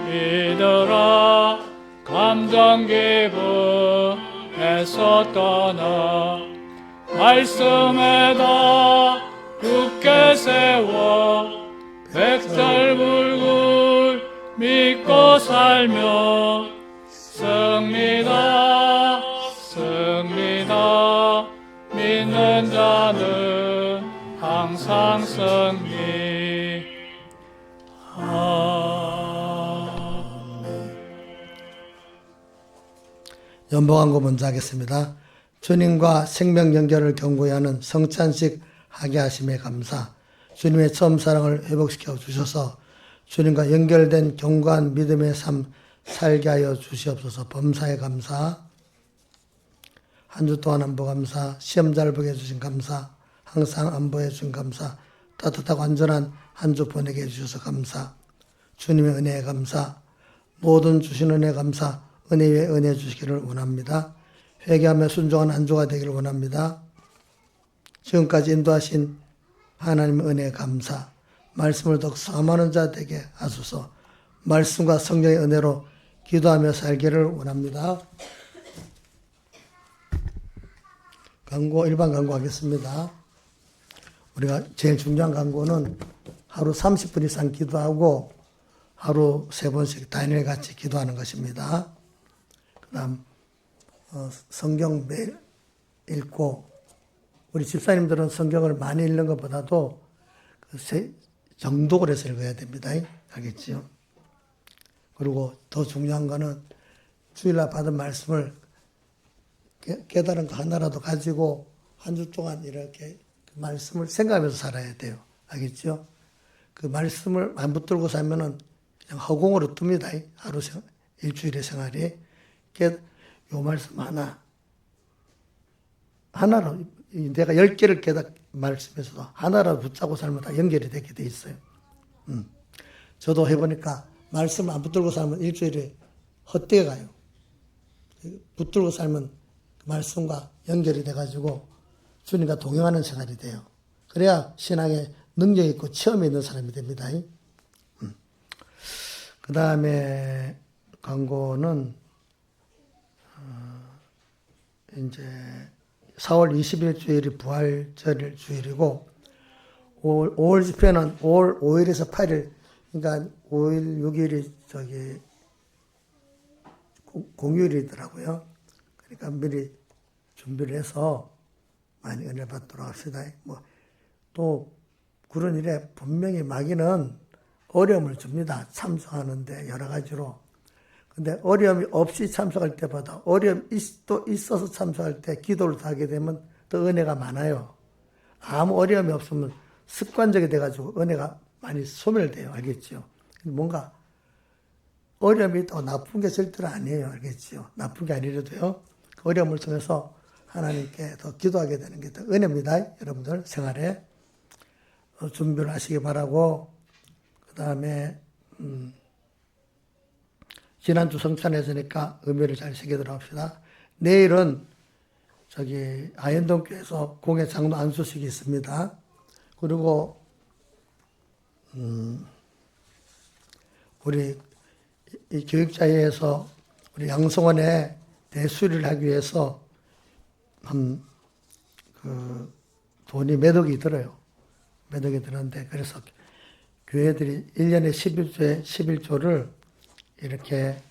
믿으라 감정 기분에서 떠나 말씀에다 굳게 세워 백설불굴 믿고 살면 승리다 승리다. 믿는 자는 항상 승리. 연봉한거 먼저 하겠습니다. 주님과 생명 연결을 견고히 하는 성찬식 하게 하심에 감사. 주님의 처음 사랑을 회복시켜 주셔서 주님과 연결된 견고한 믿음의 삶 살게 하여 주시옵소서. 범사에 감사. 한 주 동안 안보 감사. 시험 잘 보게 해주신 감사. 항상 안보해 주신 감사. 따뜻하고 안전한 한 주 보내게 해주셔서 감사. 주님의 은혜에 감사. 모든 주신 은혜 감사. 은혜 위에 은혜 주시기를 원합니다. 회개하며 순종한 한 주가 되기를 원합니다. 지금까지 인도하신 하나님의 은혜에 감사. 말씀을 더욱 사모하는 자 되게 하소서. 말씀과 성령의 은혜로 기도하며 살기를 원합니다. 일반 광고 하겠습니다. 우리가 제일 중요한 광고는 하루 30분 이상 기도하고 하루 3번씩 단일 같이 기도하는 것입니다. 그 다음 성경 매일 읽고, 우리 집사님들은 성경을 많이 읽는 것보다도 정독을 해서 읽어야 됩니다. 알겠지요? 그리고 더 중요한 거는 주일날 받은 말씀을 깨달은 거 하나라도 가지고 한 주 동안 이렇게 그 말씀을 생각하면서 살아야 돼요. 알겠죠? 그 말씀을 안 붙들고 살면은 그냥 허공으로 뜹니다. 하루 일주일의 생활이. 요 말씀 하나로, 내가 10개를 말씀에서도 하나라도 붙잡고 살면 다 연결이 되게 돼 있어요. 저도 해보니까 말씀 안 붙들고 살면 일주일에 헛되게 가요. 붙들고 살면 그 말씀과 연결이 돼가지고 주님과 동행하는 생활이 돼요. 그래야 신앙에 능력 있고 체험이 있는 사람이 됩니다. 그 다음에 광고는 이제 4월 20일 주일이 부활절 주일이고 5월 집회는 5월 5일에서 8일, 그러니까 5일, 6일이 공휴일이더라고요. 그러니까 미리 준비를 해서 많이 은혜 받도록 합시다. 또 그런 일에 분명히 마귀는 어려움을 줍니다. 참석하는데 여러 가지로. 근데 어려움이 없이 참석할 때보다 어려움이 또 있어서 참석할 때 기도를 더 하게 되면 더 은혜가 많아요. 아무 어려움이 없으면 습관적이 돼가지고 은혜가 많이 소멸돼요. 알겠죠? 뭔가 어려움이 있다고 나쁜 게 절대로 아니에요. 알겠죠? 나쁜 게 아니라도요. 그 어려움을 통해서 하나님께 더 기도하게 되는 게 더 은혜입니다. 여러분들 생활에 준비를 하시기 바라고, 그 다음에 지난주 성찬에서니까 의미를 잘 새기도록 합시다. 내일은 저기 아현동교에서 공예 장로 안수식이 있습니다. 그리고 우리 이 교육자회에서 우리 양성원에 대수리를 하기 위해서 그 돈이 몇 억이 들어요. 몇 억이 드는데, 그래서 교회들이 1년에 11조를 이렇게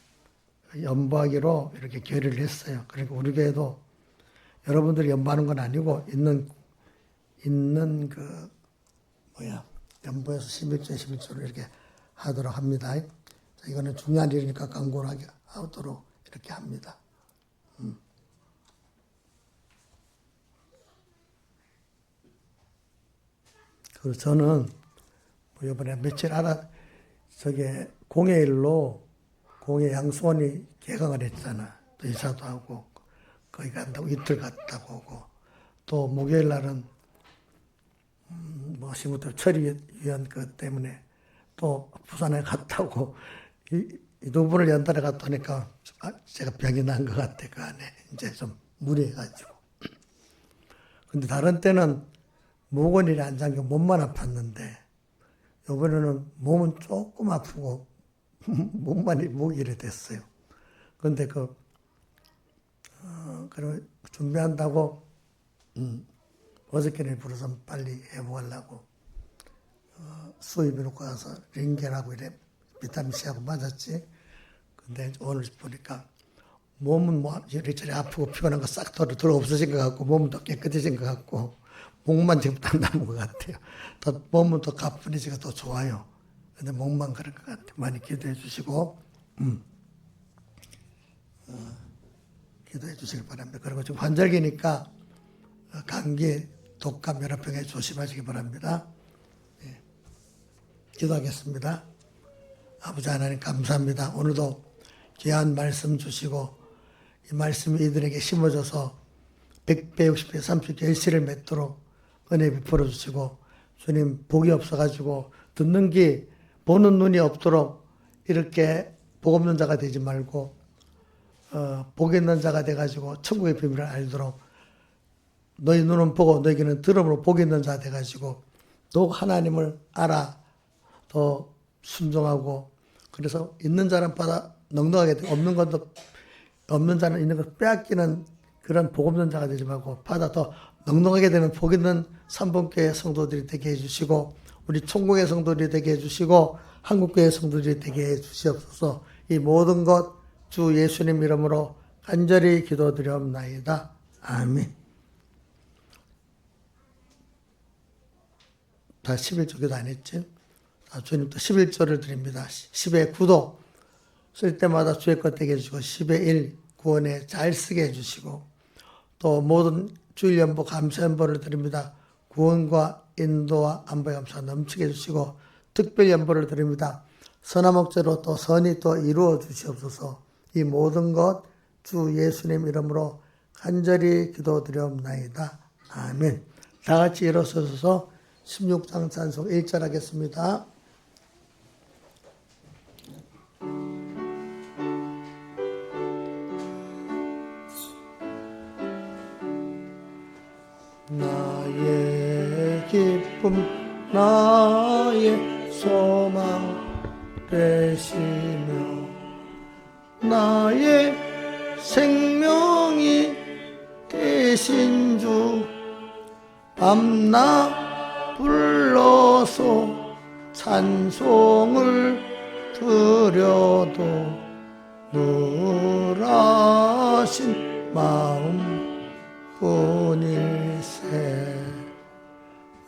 연보하기로 이렇게 결의를 했어요. 그러니까 우리 교회도 여러분들이 연보하는 건 아니고 있는 연보에서 11조를 이렇게 하도록 합니다. 이거는 중요한 일이니까 광고를 하도록 이렇게 합니다. 그리고 저는 이번에 며칠 저게 공예일로 공예 양수원이 개강을 했잖아. 또 이사도 하고 거기 간다고 이틀 갔다 오고, 또 목요일 날은 시부터 처리위원 것 때문에 또 부산에 갔다 오고, 이 두 분을 연달아 갔다 오니까 제가 병이 난 것 같아. 그 안에 이제 좀 무리해가지고. 근데 다른 때는 목원일에 안 잠겨 몸만 아팠는데, 이번에는 몸은 조금 아프고 목만이 목일이 됐어요. 근데 그리고 준비한다고 어저께는 불어서 빨리 회복하려고 수입해 놓고 와서 링겔하고 이래 비타민 C하고 맞았지. 근데 오늘 보니까 몸은 뭐 이리저리 아프고 피곤한 거 싹 들어 없어진 것 같고, 몸은 더 깨끗해진 것 같고, 목만 지금 딱 남은 것 같아요. 더 몸은 더 가뿐해지가 더 좋아요. 근데 목만 그런 것 같아요. 많이 기도해 주시고, 기도해 주시기 바랍니다. 그리고 지금 환절기니까 감기, 독감, 여러 병에 조심하시기 바랍니다. 예. 기도하겠습니다. 아버지 하나님 감사합니다. 오늘도 귀한 말씀 주시고, 이 말씀이 이들에게 심어져서 100배, 60배, 30배 일시를 맺도록 은혜 베풀어 주시고, 주님 복이 없어가지고 듣는 귀, 보는 눈이 없도록 이렇게 복 없는 자가 되지 말고 복 있는 자가 돼가지고 천국의 비밀을 알도록, 너희 눈은 보고 너희 귀는 들음으로 복 있는 자가 돼가지고 더욱 하나님을 알아 더 순종하고, 그래서 있는 자는 받아 넉넉하게 되고 없는 자는 있는 것 빼앗기는 그런 복 없는 자가 되지 말고 받아 더 넉넉하게 되는 복 있는 삼봉교회 성도들이 되게 해주시고, 우리 총공의 성도들이 되게 해주시고, 한국교회 성도들이 되게 해주시옵소서. 이 모든 것 주 예수님 이름으로 간절히 기도드리옵나이다. 아멘. 다 11조 기도 안 했지? 주님 또 11조를 드립니다. 10의 9도 쓸 때마다 주의 것 되게 해주시고, 10의 1 구원에 잘 쓰게 해주시고, 또 모든 주일 연보 감사 연보를 드립니다. 구원과 인도와 안보의 감사 넘치게 해주시고, 특별 연보를 드립니다. 선한 목재로 또 선이 또 이루어 주시옵소서. 이 모든 것 주 예수님 이름으로 간절히 기도드리옵나이다. 아멘. 다 같이 일어서서 16장 찬송 1절 하겠습니다. 나의 기쁨 나의 소망 되시며 나의 생명이 되신 주 밤낮 불러서 찬송을 드려도 늘 하신 마음 뿐일세.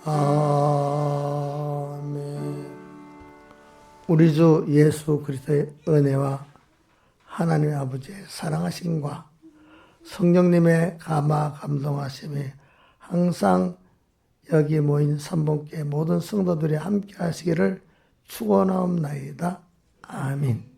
아멘. 우리 주 예수 그리스도의 은혜와 하나님 아버지의 사랑하심과 성령님의 감화 감동하심이 항상 여기 모인 삼봉교회 모든 성도들이 함께 하시기를 축원하옵나이다. 아멘.